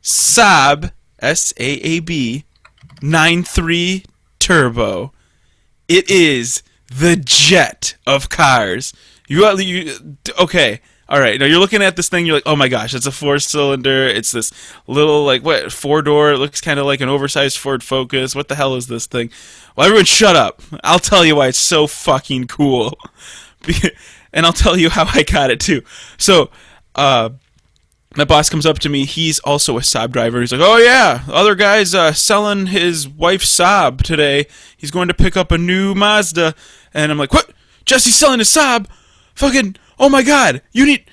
Saab, S-A-A-B, 9.3 turbo. It is the jet of cars. Okay. All right, now you're looking at this thing. You're like, oh my gosh, it's a 4-cylinder. It's this little like what 4-door. It looks kind of like an oversized Ford Focus. What the hell is this thing? Well, everyone, shut up. I'll tell you why it's so fucking cool, and I'll tell you how I got it too. So, my boss comes up to me. He's also a Saab driver. He's like, oh yeah, the other guy's selling his wife's Saab today. He's going to pick up a new Mazda, and I'm like, what? Jesse's selling a Saab? Fucking. Oh my god, you need...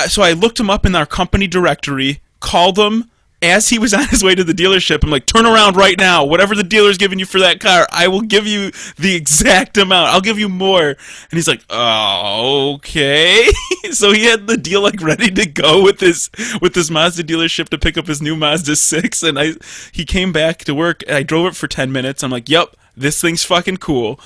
So I looked him up in our company directory, called him as he was on his way to the dealership. I'm like, turn around right now. Whatever the dealer's giving you for that car, I will give you the exact amount. I'll give you more. And he's like, oh, okay. So he had the deal like ready to go with this Mazda dealership to pick up his new Mazda 6. And he came back to work, and I drove it for 10 minutes. I'm like, yep, this thing's fucking cool.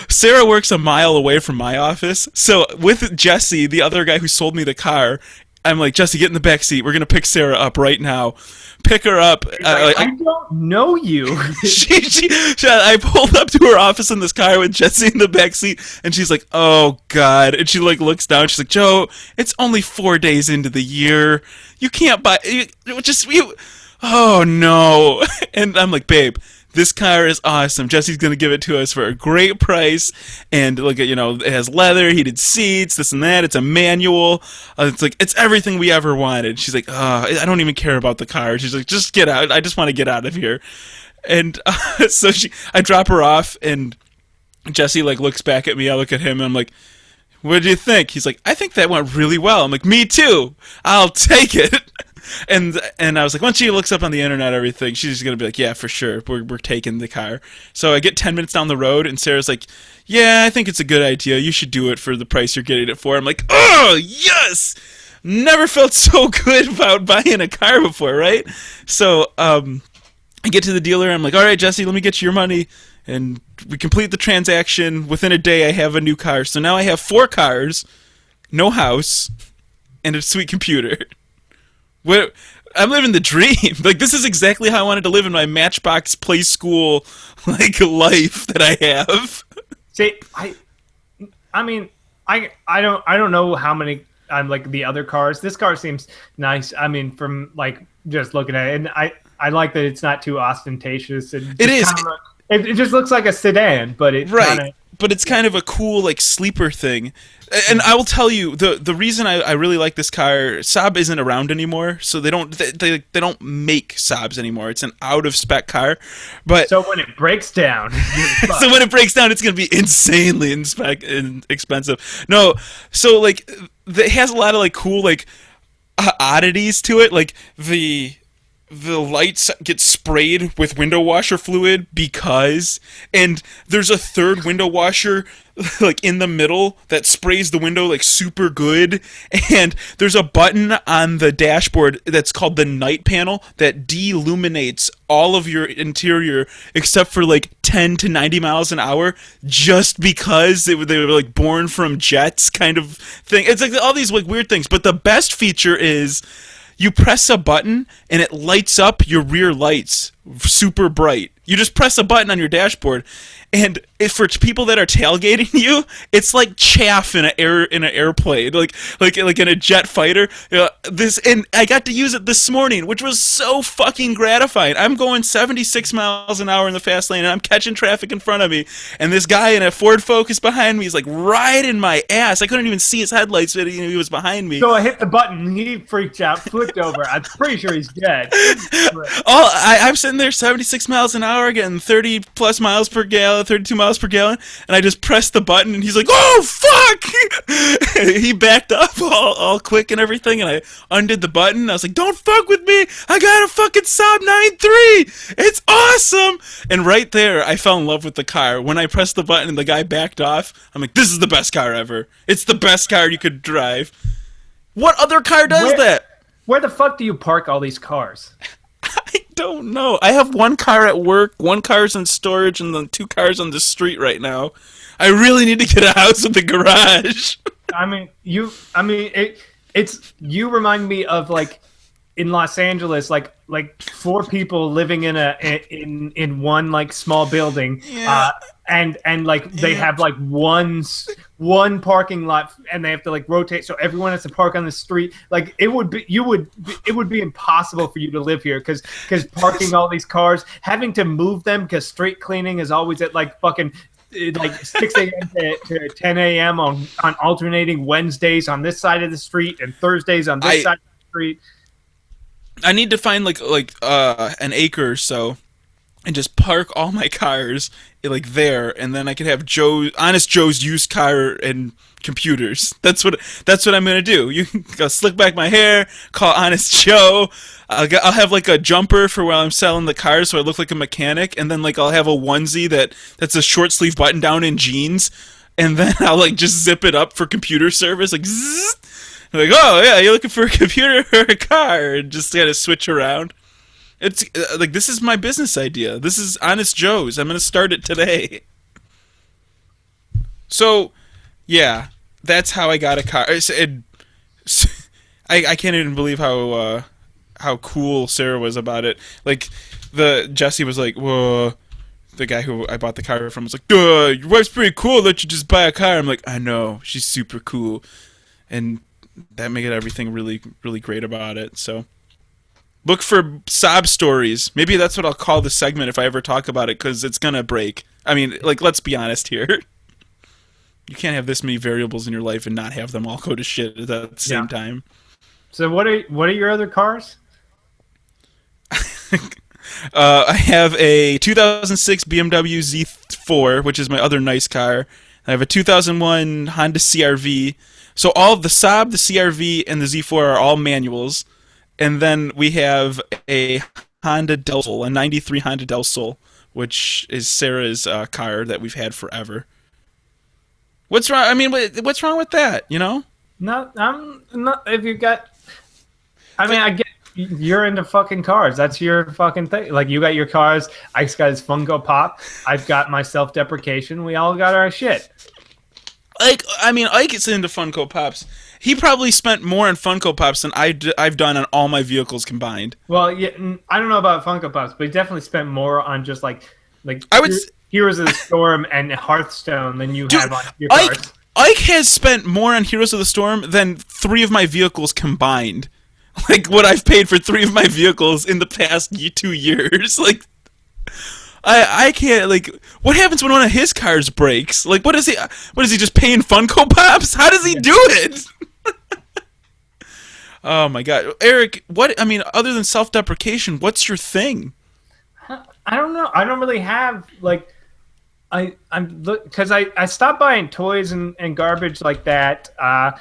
Sarah works a mile away from my office, so with Jesse, the other guy who sold me the car, I'm like, Jesse, get in the back seat. We're gonna pick Sarah up right now. Pick her up.
I don't know you.
I pulled up to her office in this car with Jesse in the back seat, and she's like, "Oh God!" And she like looks down. She's like, "Joe, it's only 4 days into the year. You can't buy. Oh no!" And I'm like, "Babe, this car is awesome. Jesse's gonna give it to us for a great price, and look at it has leather, heated seats, this and that. It's a manual. It's everything we ever wanted." She's like, "I don't even care about the car." She's like, "Just get out. I just want to get out of here." And so I drop her off, and Jesse like looks back at me. I look at him, and I'm like, "What do you think?" He's like, "I think that went really well." I'm like, "Me too. I'll take it." And I was like, once she looks up on the internet, everything, she's just gonna be like, yeah, for sure, we're taking the car. So I get 10 minutes down the road, and Sarah's like, yeah, I think it's a good idea. You should do it for the price you're getting it for. I'm like, oh yes, never felt so good about buying a car before, right? So I get to the dealer. I'm like, all right, Jesse, let me get you your money, and we complete the transaction. Within a day, I have a new car. So now I have 4 cars, no house, and a sweet computer. I'm living the dream. Like, this is exactly how I wanted to live in my Matchbox Play School like life that I have.
See, I mean, I don't know how many like the other cars. This car seems nice. I mean, from like just looking at it, and I like that it's not too ostentatious. It is. It just looks like a sedan, but it
right. But it's kind of a cool like sleeper thing. And I will tell you, the reason I really like this car, Saab isn't around anymore, so they don't make Saabs anymore. It's an out of spec car, but
so when it breaks down,
it's gonna be insanely expensive. No, so like it has a lot of like cool like oddities to it, like the lights get sprayed with window washer fluid and there's a third window washer like in the middle that sprays the window like super good, and there's a button on the dashboard that's called the night panel that deluminates all of your interior except for like 10 to 90 miles an hour, just because they were like born from jets kind of thing. It's like all these like weird things, but the best feature is you press a button and it lights up your rear lights super bright. You just press a button on your dashboard, and for people that are tailgating you, it's like chaff in an airplane, like in a jet fighter. And I got to use it this morning, which was so fucking gratifying. I'm going 76 miles an hour in the fast lane, and I'm catching traffic in front of me, and this guy in a Ford Focus behind me is like riding my ass. I couldn't even see his headlights, but he was behind me.
So I hit the button, he freaked out, flipped over. I'm pretty sure he's dead.
I'm sitting there 76 miles an hour, getting 30 plus miles per gallon, 32 miles per gallon, and I just pressed the button, and he's like, oh fuck. He backed up all quick and everything, and I undid the button. I was like, don't fuck with me, I got a fucking Saab 9.3, it's awesome. And right there I fell in love with the car. When I pressed the button and the guy backed off, I'm like, this is the best car ever. It's the best car you could drive. What other car does that?
Where the fuck do you park all these cars?
I don't know. I have 1 car at work, 1 car's in storage, and then 2 cars on the street right now. I really need to get a house with a garage.
It's you remind me of like in Los Angeles, like 4 people living in one like small building,
Yeah.
and like they have like one parking lot, and they have to like rotate, so everyone has to park on the street. Like it would be impossible for you to live here because parking all these cars, having to move them because street cleaning is always at like fucking like 6 a.m. to 10 a.m. on alternating Wednesdays on this side of the street and Thursdays on this side of the street.
I need to find like an acre or so and just park all my cars like there, and then I could have Honest Joe's used car and computers. That's what I'm gonna do. You can go slick back my hair, call Honest Joe. I'll have like a jumper for while I'm selling the cars, so I look like a mechanic, and then like I'll have a onesie that's a short sleeve button down in jeans, and then I'll like just zip it up for computer service, like zzz. Like, oh yeah, you're looking for a computer or a car, and just gotta switch around. It's like, this is my business idea. This is Honest Joe's. I'm gonna start it today. So, yeah, that's how I got a car. I can't even believe how cool Sarah was about it. Like, Jesse was like, whoa. The guy who I bought the car from was like, duh, your wife's pretty cool. Let you just buy a car. I'm like, I know, she's super cool, and that made everything really, really great about it. So, look for sob stories. Maybe that's what I'll call the segment if I ever talk about it, because it's gonna break. I mean, like, let's be honest here. You can't have this many variables in your life and not have them all go to shit at the same time.
So what are your other cars?
I have a 2006 BMW Z4, which is my other nice car. I have a 2001 Honda CR-V. So all of the Saab, the CR-V, and the Z4 are all manuals. And then we have a Honda Del Sol, a 93 Honda Del Sol, which is Sarah's car that we've had forever. What's wrong? I mean, what's wrong with that, you know?
No, I'm not. If you got... I mean, I get you're into fucking cars. That's your fucking thing. Like, you got your cars. Ike's got his Funko Pop. I've got my self-deprecation. We all got our shit.
Ike is into Funko Pops. He probably spent more on Funko Pops than I've done on all my vehicles combined.
Well, yeah, I don't know about Funko Pops, but he definitely spent more on just like
I would
Heroes of the Storm and Hearthstone than you have on your cars.
Ike has spent more on Heroes of the Storm than 3 of my vehicles combined. Like, what I've paid for 3 of my vehicles in the past 2 years. Like, I can't, like, what happens when one of his cars breaks? Like, what is he just paying Funko Pops? How does he do it? Oh my god. Eric, other than self-deprecation, what's your thing?
I don't know. I don't really have, like, because I stopped buying toys and garbage like that. I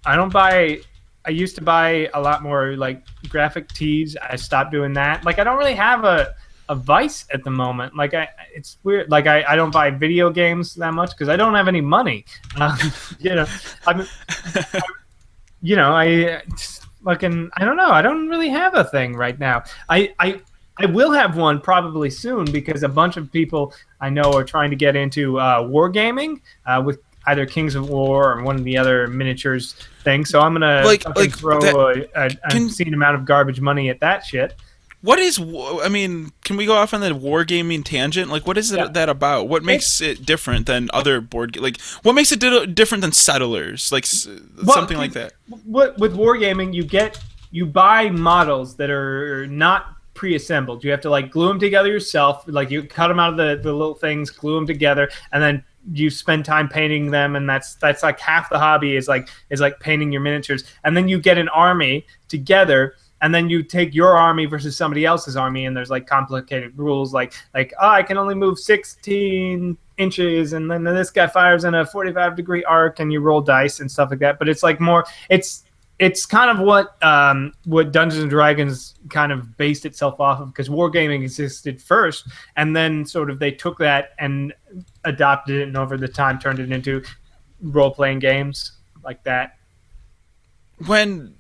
don't buy. I used to buy a lot more like graphic tees. I stopped doing that. Like, I don't really have a vice at the moment. Like, it's weird. Like, I don't buy video games that much because I don't have any money. You know, I fucking, I don't know. I don't really have a thing right now. I will have one probably soon because a bunch of people I know are trying to get into wargaming with either Kings of War or one of the other miniatures things. So I'm gonna throw an obscene amount of garbage money at that shit.
What is? I mean, can we go off on the wargaming tangent? Like, what is that about? What makes it different than other board? Like, what makes it different than Settlers? Like, something like that.
With wargaming, you buy models that are not pre-assembled. You have to like glue them together yourself. Like, you cut them out of the little things, glue them together, and then you spend time painting them, and that's like half the hobby is like painting your miniatures. And then you get an army together, and then you take your army versus somebody else's army, and there's like complicated rules like I can only move 16 inches, and then this guy fires in a 45-degree arc, and you roll dice and stuff like that. But it's like more it's kind of what Dungeons and Dragons kind of based itself off of, because wargaming existed first, and then sort of they took that and adopted it, and over the time turned it into role-playing games like that.
When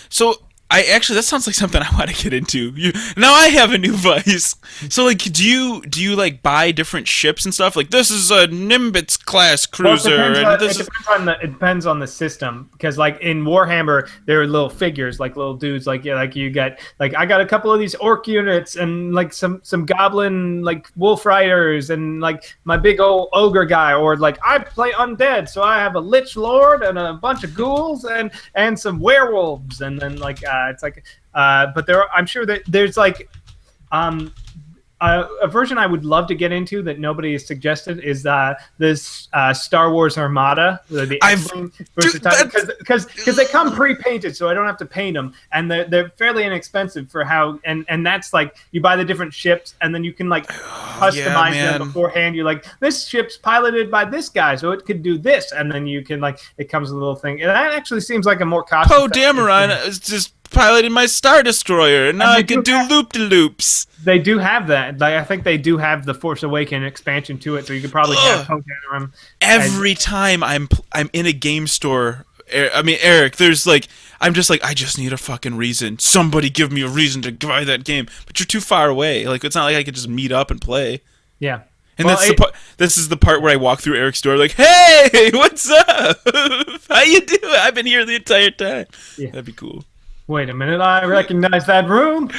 so that sounds like something I want to get into. Now I have a new vice. So like, do you like buy different ships and stuff? Like this is a Nimbus class
Well,
cruiser, and this is
it depends on the system because like in Warhammer there are little figures like little dudes like yeah like you got like I got a couple of these orc units and like some goblin like wolf riders and like my big old ogre guy or like I play undead so I have a lich lord and a bunch of ghouls and some werewolves and then like it's like but I'm sure that there's like um a version I would love to get into that nobody has suggested is this Star Wars Armada, the X-Wing versus because they come pre-painted, so I don't have to paint them, and they're fairly inexpensive for how and that's like you buy the different ships and then you can like customize them beforehand. You're like this ship's piloted by this guy, so it could do this, and then you can like it comes with a little thing, and that actually seems like a more cost.
Poe Dameron is just piloting my Star Destroyer, and now I can do loop-de-loops.
They do have that. Like, I think they do have the Force Awakens expansion to it, so you could probably have Poe Dameron.
Every time I'm in a game store, I mean, Eric, there's like, I'm just like, I just need a fucking reason. Somebody give me a reason to buy that game. But you're too far away. Like, it's not like I could just meet up and play.
Yeah.
And this is the part where I walk through Eric's door like, hey, what's up? How you doing? I've been here the entire time. Yeah. That'd be cool.
Wait a minute, I recognize that room.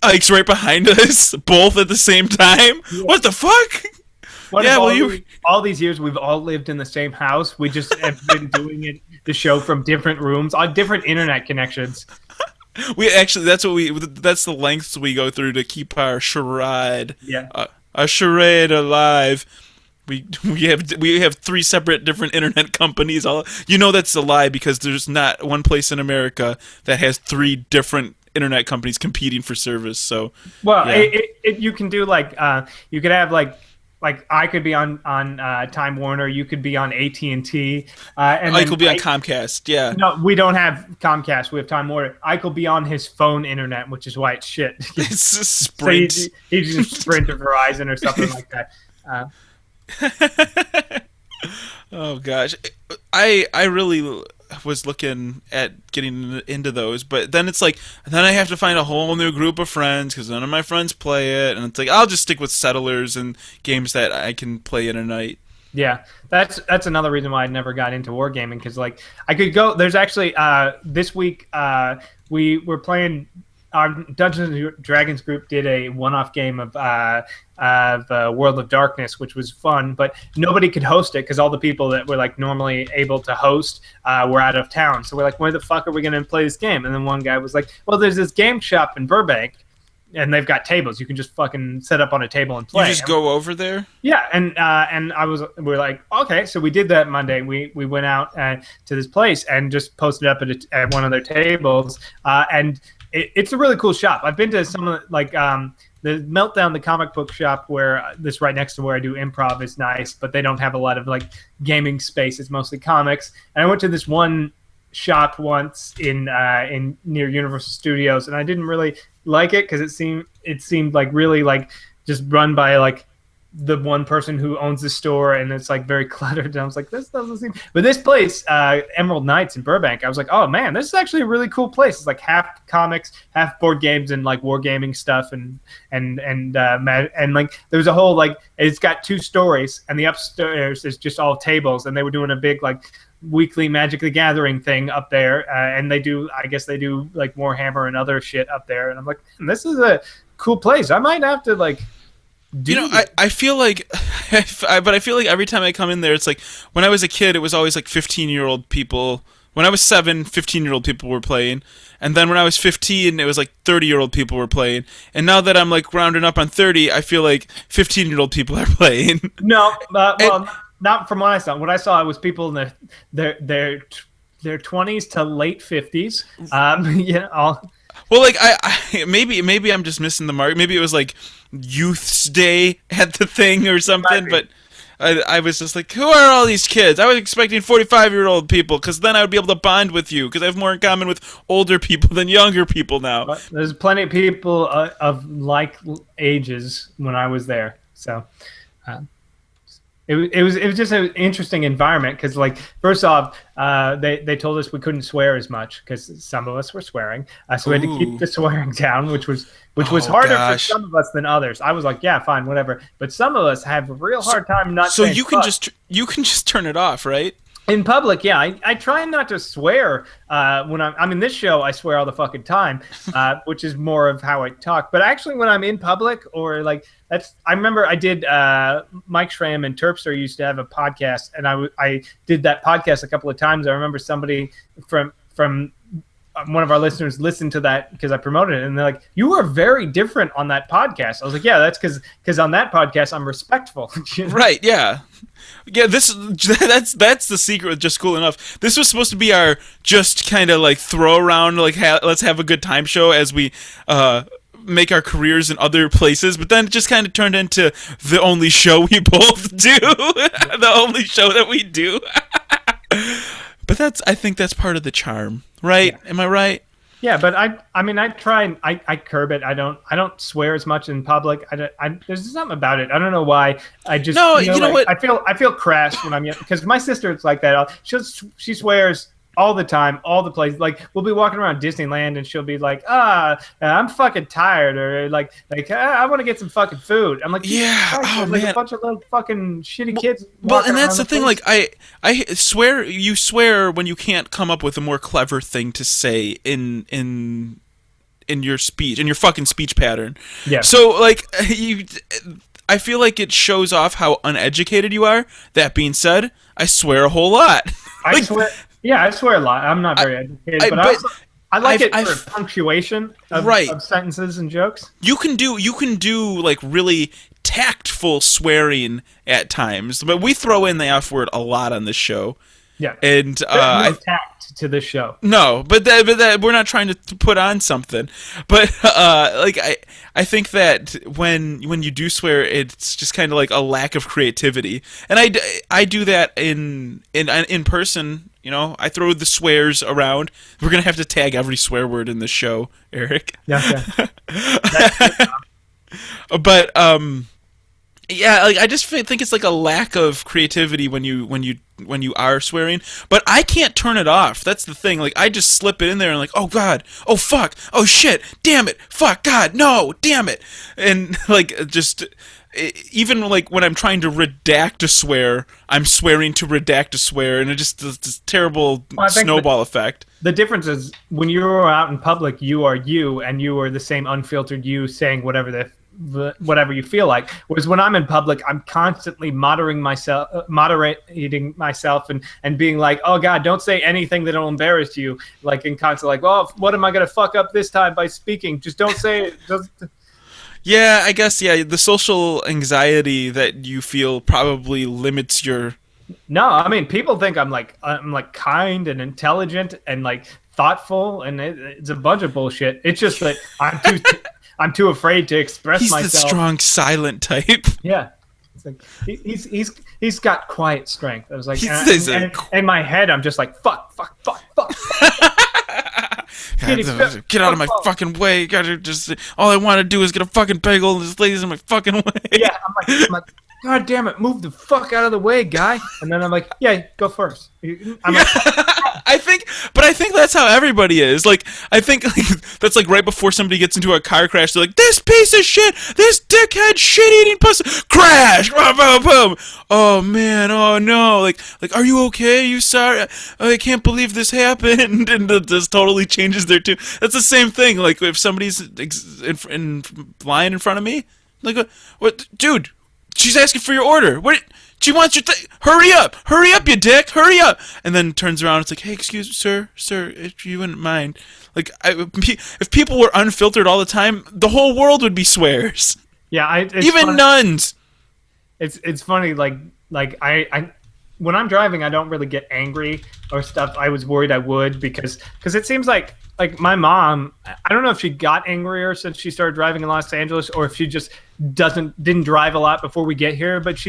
Ike's right behind us, both at the same time. Yeah. What the fuck?
All these years we've all lived in the same house. We just have been doing the show from different rooms on different internet connections.
We actually that's the lengths we go through to keep our charade.
Yeah.
Our charade alive. We have 3 separate different internet companies. That's a lie because there's not one place in America that has 3 different internet companies competing for service. So
you can do like you could have like I could be on Time Warner, you could be on AT&T, and
Ike will be on Comcast. Yeah.
No, we don't have Comcast. We have Time Warner. Ike will be on his phone internet, which is why it's shit.
It's a Sprint.
So he's just Sprint or Verizon or something like that.
Oh gosh, I really was looking at getting into those, but then it's like then I have to find a whole new group of friends because none of my friends play it, and it's like I'll just stick with Settlers and games that I can play in a night.
Yeah, that's another reason why I never got into wargaming because like I could go. There's actually this week we were playing. Our Dungeons and Dragons group did a one-off game of World of Darkness, which was fun, but nobody could host it because all the people that were like normally able to host were out of town. So we're like, where the fuck are we going to play this game? And then one guy was like, well, there's this game shop in Burbank, and they've got tables. You can just fucking set up on a table and play.
You just go over there?
Yeah, and we're like, okay, so we did that Monday. We went out to this place and just posted up at one of their tables, and it's a really cool shop. I've been to some of the Meltdown, the comic book shop where this right next to where I do improv is nice, but they don't have a lot of like gaming space. It's mostly comics. And I went to this one shop once in near Universal Studios, and I didn't really like it because it seemed like really like just run by like the one person who owns the store, and it's like very cluttered. And I was like, this doesn't seem. But this place, Emerald Knights in Burbank, I was like, oh man, this is actually a really cool place. It's like half comics, half board games, and like wargaming stuff, and like there's a whole like it's got 2 stories, and the upstairs is just all tables, and they were doing a big like weekly Magic the Gathering thing up there, and I guess they do like Warhammer and other shit up there, and I'm like, this is a cool place. I might have to like.
I feel like, but I feel like every time I come in there, it's like when I was a kid, it was always like 15-year-old people. When I was 7, 15-year-old people were playing, and then when I was 15, it was like 30-year-old people were playing. And now that I'm like rounding up on 30, I feel like 15-year-old people are playing.
No, not from what I saw. What I saw was people in their 20s to late 50s.
Well, like maybe I'm just missing the mark. Maybe it was like Youth's Day at the thing or something. But I was just like, who are all these kids? I was expecting 45-year-old people because then I would be able to bond with you because I have more in common with older people than younger people now.
But there's plenty of people of like ages when I was there, so it was just an interesting environment because, like, first off, they told us we couldn't swear as much because some of us were swearing, so we had to keep the swearing down, which was harder for some of us than others. I was like, yeah, fine, whatever, but some of us have a real hard time not.
So
saying
you can just turn it off, right?
In public, yeah, I try not to swear when I'm in this show. I swear all the fucking time, which is more of how I talk. But actually, when I'm in public or like I remember I did Mike Schramm and Terpster used to have a podcast, and I did that podcast a couple of times. I remember somebody from one of our listeners listened to that because I promoted it, and they're like, "You are very different on that podcast." I was like, "Yeah, that's because on that podcast I'm respectful."
Right? Yeah. Yeah, that's the secret with Just Cool Enough. This was supposed to be our just kind of like throw around, like let's have a good time show as we make our careers in other places, but then it just kind of turned into the only show we both do, the only show that we do. But I think that's part of the charm, right? Yeah. Am I right?
Yeah, but I mean, I try and I curb it. I don't swear as much in public. There's something about it. I don't know why. I just you know what? I feel crass when I'm because my sister is like that. She swears all the time, all the places. Like we'll be walking around Disneyland and she'll be like, I'm fucking tired, or like I want to get some fucking food. I'm like,
yeah,
like
man.
A bunch of little fucking shitty kids.
Well, and that's the thing. Like I swear, you swear when you can't come up with a more clever thing to say in your speech, in your fucking speech pattern. Yeah. So like I feel like it shows off how uneducated you are. That being said, I swear a whole lot.
I swear. Yeah, I swear a lot. I'm not very educated, but I like it for punctuation of sentences and jokes.
You can do like really tactful swearing at times, but we throw in the F word a lot on this show.
Yeah,
and
no tact to this show.
No, but that we're not trying to put on something. But like I think that when you do swear, it's just kind of like a lack of creativity, and I do that in person. You know, I throw the swears around. We're gonna have to tag every swear word in the show, Eric.
Yeah.
But yeah, like I just think it's like a lack of creativity when you are swearing. But I can't turn it off. That's the thing. Like I just slip it in there and like, oh God, oh fuck, oh shit, damn it, fuck, God, no, damn it, and like just. Even like when I'm trying to redact a swear, I'm swearing to redact a swear, and it just this terrible snowball effect.
The difference is when you're out in public, you are you, and you are the same unfiltered you saying whatever you feel like. Whereas when I'm in public, I'm constantly moderating myself, and being like, oh God, don't say anything that'll embarrass you. Like in constant, like, well, what am I gonna fuck up this time by speaking? Just don't say it.
Yeah, I guess, yeah, the social anxiety that you feel probably limits your...
No, I mean, people think I'm kind and intelligent and like thoughtful, and it's a bunch of bullshit. It's just that I'm too afraid to express myself.
He's the strong, silent type.
Yeah. It's like he's got quiet strength. I was like, and in my head, I'm just like, fuck.
Get out of my fucking way. All I want to do is get a fucking bagel and this lady's in my fucking way.
Yeah, I'm like, God damn it, move the fuck out of the way, guy. And then I'm like, yeah, go first. I'm like,
I think that's how everybody is. Like, I think that's like right before somebody gets into a car crash, they're like, this piece of shit, this dickhead shit-eating pussy, crash, boom, boom, boom. Oh man, oh no, like, are you okay? You sorry? I can't believe this happened, and this totally changes their tune. That's the same thing. Like if somebody's lying in front of me, like, what, dude? She's asking for your order. What? She wants your thing. Hurry up, you dick! Hurry up! And then turns around. It's like, hey, excuse me, sir, if you wouldn't mind. Like, if people were unfiltered all the time, the whole world would be swears.
Yeah,
even funny. Nuns.
It's funny. Like I when I'm driving, I don't really get angry or stuff I was worried I would because it seems like my mom, I don't know if she got angrier since she started driving in Los Angeles or if she just didn't drive a lot before we get here, but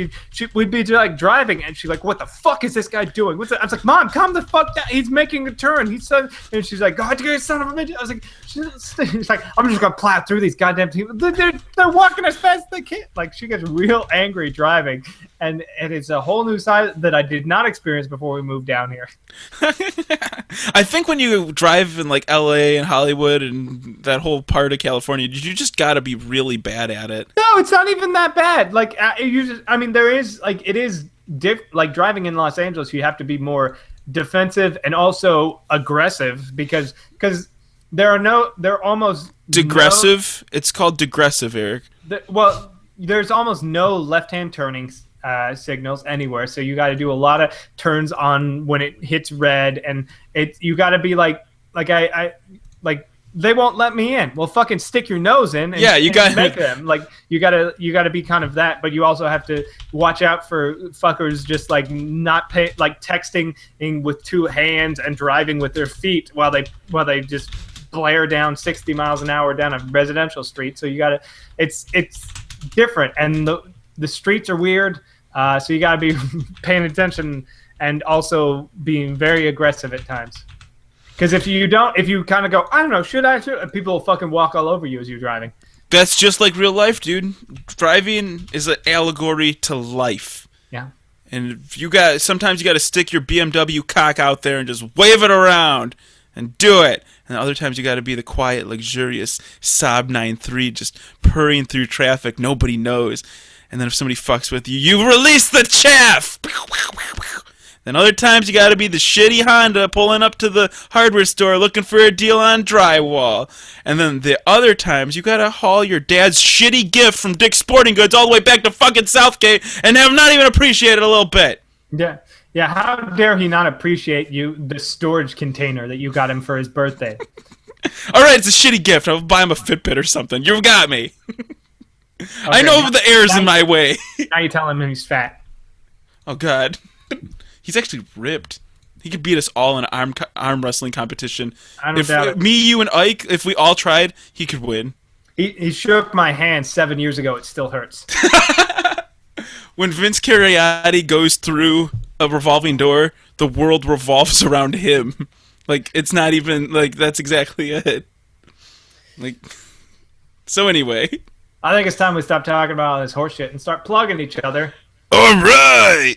we'd be like driving and she's like, what the fuck is this guy doing? What's that? I was like, Mom, calm the fuck down. He's making a turn. And she's like, God, you son of a bitch. I was like, she's like, I'm just gonna plow through these goddamn people. They're walking as fast as they can. Like she gets real angry driving, and it's a whole new side that I did not experience before we moved down here.
I think when you drive in like LA and Hollywood and that whole part of California, you just got to be really bad at it.
No, it's not even that bad. Like there is like it is like driving in Los Angeles. You have to be more defensive and also aggressive because there are almost
digressive. It's called digressive, Eric.
There's almost no left-hand turning signals anywhere, so you got to do a lot of turns on when it hits red, and you got to be like they won't let me in. Well, fucking stick your nose in. And,
you got
to make them like you got to be kind of that, but you also have to watch out for fuckers just like not pay, like texting with two hands and driving with their feet while they just blare down 60 miles an hour down a residential street. So you got to it's different, and the streets are weird, so you got to be paying attention and also being very aggressive at times. Because if you kind of go, I don't know, should I? People will fucking walk all over you as you're driving.
That's just like real life, dude. Driving is an allegory to life.
Yeah. And
sometimes you got to stick your BMW cock out there and just wave it around and do it. And other times you got to be the quiet, luxurious Saab 9.3 just purring through traffic. Nobody knows. And then if somebody fucks with you, you release the chaff. Then other times you got to be the shitty Honda pulling up to the hardware store looking for a deal on drywall. And then the other times you got to haul your dad's shitty gift from Dick's Sporting Goods all the way back to fucking Southgate and have not even appreciated it a little bit.
Yeah. Yeah, how dare he not appreciate the storage container that you got him for his birthday?
All right, it's a shitty gift. I'll buy him a Fitbit or something. You've got me.
Okay,
I know the air's in my way.
Now you tell him he's fat.
Oh, God. He's actually ripped. He could beat us all in an arm wrestling competition.
I don't doubt it.
Me, you, and Ike, if we all tried, he could win.
He shook my hand 7 years ago. It still hurts.
When Vince Cariotti goes through a revolving door, the world revolves around him. Like, it's not even, like, that's exactly it. Like, so anyway.
I think it's time we stop talking about all this horse shit and start plugging each other.
All right!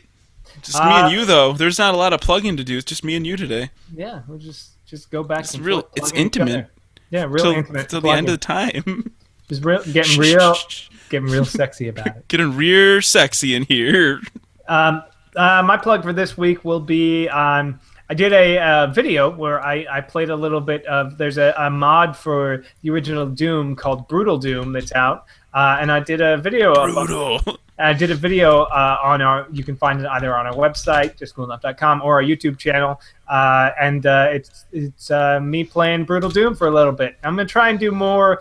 Just me and you, though. There's not a lot of plugging to do. It's just me and you today.
Yeah, we'll just go back.
It's real. It's intimate.
Yeah, real intimate.
Till the end of the time.
Just getting real sexy about it.
Getting real sexy in here.
My plug for this week will be I did a video where I played a little bit of. There's a mod for the original Doom called Brutal Doom that's out, and I did a video.
Brutal.
I did a video on our. You can find it either on our website, justcoolenough.com, or our YouTube channel, and it's me playing Brutal Doom for a little bit. I'm gonna try and do more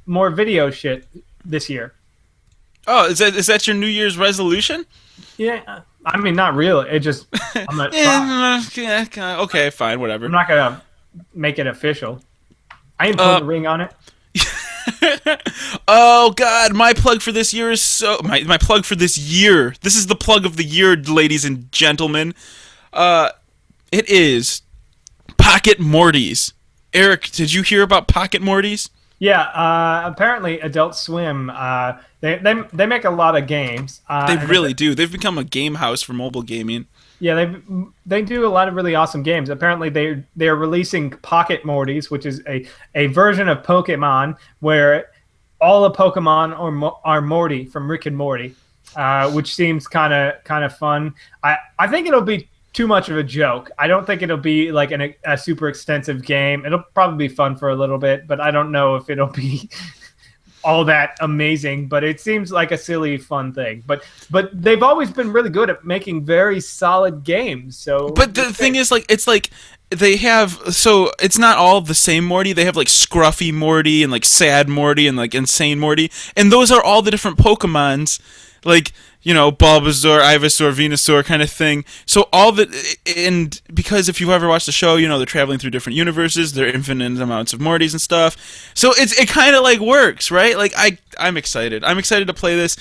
video shit this year.
Oh, is that your New Year's resolution?
Yeah, I mean not really. It just I'm gonna
okay, fine, whatever.
I'm not gonna make it official. I ain't putting a ring on it.
Oh God, my plug for this year is my plug for this year. This is the plug of the year, ladies and gentlemen. It is Pocket Mortys. Eric, did you hear about Pocket Mortys?
Yeah, apparently Adult Swim. They make a lot of games.
They really do. They've become a game house for mobile gaming.
Yeah, they do a lot of really awesome games. Apparently, they're releasing Pocket Mortys, which is a version of Pokemon where all the Pokemon are Morty from Rick and Morty, which seems kind of fun. I think it'll be too much of a joke. I don't think it'll be like a super extensive game. It'll probably be fun for a little bit, but I don't know if it'll be all that amazing. But it seems like a silly, fun thing. But they've always been really good at making very solid games. So,
but the thing is, like, it's like they have. So it's not all the same Morty. They have like Scruffy Morty and like Sad Morty and like Insane Morty, and those are all the different Pokemons. Like, Bulbasaur, Ivysaur, Venusaur kind of thing. So and because if you've ever watched the show, they're traveling through different universes. There are infinite amounts of Mortys and stuff. So it kind of like works, right? Like I'm excited. I'm excited to play this.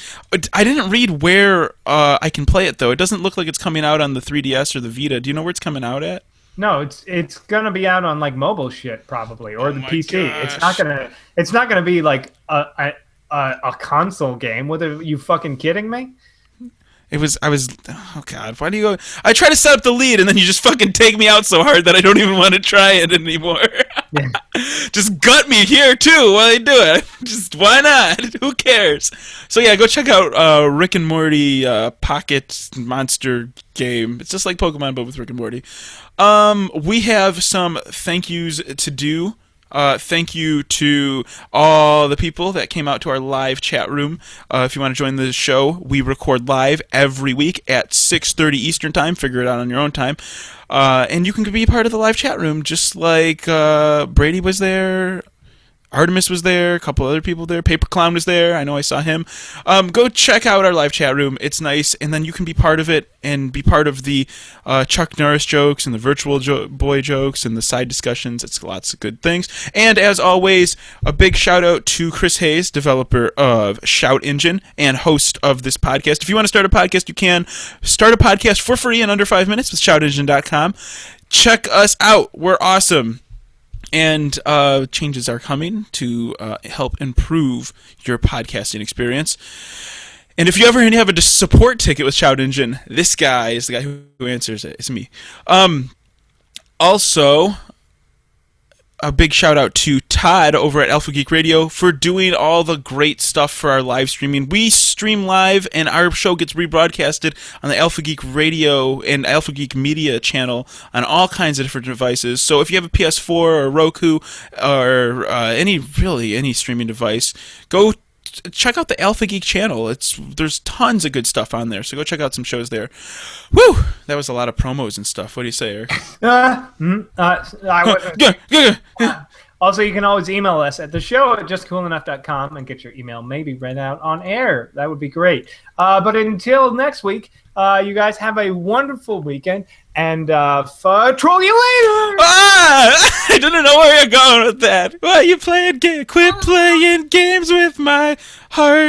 I didn't read where I can play it though. It doesn't look like it's coming out on the 3DS or the Vita. Do you know where it's coming out at?
No, it's gonna be out on like mobile shit probably or the PC.
Gosh.
It's not gonna be like a console game. What are you fucking kidding me?
Oh God, why do you go? I try to set up the lead and then you just fucking take me out so hard that I don't even want to try it anymore.
Yeah.
Just gut me here too while I do it. Just why not? Who cares? So yeah, go check out Rick and Morty Pocket Monster game. It's just like Pokemon but with Rick and Morty. We have some thank yous to do. Thank you to all the people that came out to our live chat room. If you want to join the show, we record live every week at 6:30 Eastern Time. Figure it out on your own time. And you can be part of the live chat room, just like Brady was there. Artemis was there, a couple other people there. Paper Clown was there. I know I saw him. Go check out our live chat room. It's nice, and then you can be part of it and be part of the Chuck Norris jokes and the Virtual Boy jokes and the side discussions. It's lots of good things. And as always, a big shout out to Chris Hayes, developer of Shout Engine and host of this podcast. If you want to start a podcast, you can start a podcast for free in under 5 minutes with shoutengine.com. Check us out. We're awesome. And changes are coming to help improve your podcasting experience. And if you ever have a support ticket with Shout Engine, this guy is the guy who answers it. It's me. Also, a big shout out to Todd over at Alpha Geek Radio for doing all the great stuff for our live streaming. We stream live and our show gets rebroadcasted on the Alpha Geek Radio and Alpha Geek Media channel on all kinds of different devices. So if you have a PS4 or Roku or any streaming device, go check out the Alpha Geek channel. There's tons of good stuff on there, so go check out some shows there. Woo! That was a lot of promos and stuff. What do you say, Eric?
Also, you can always email us at the show at justcoolenough.com and get your email maybe read out on air. That would be great. But until next week, you guys have a wonderful weekend, and troll you later!
I didn't know where you're going with that. Why are you playing Quit playing games with my heart.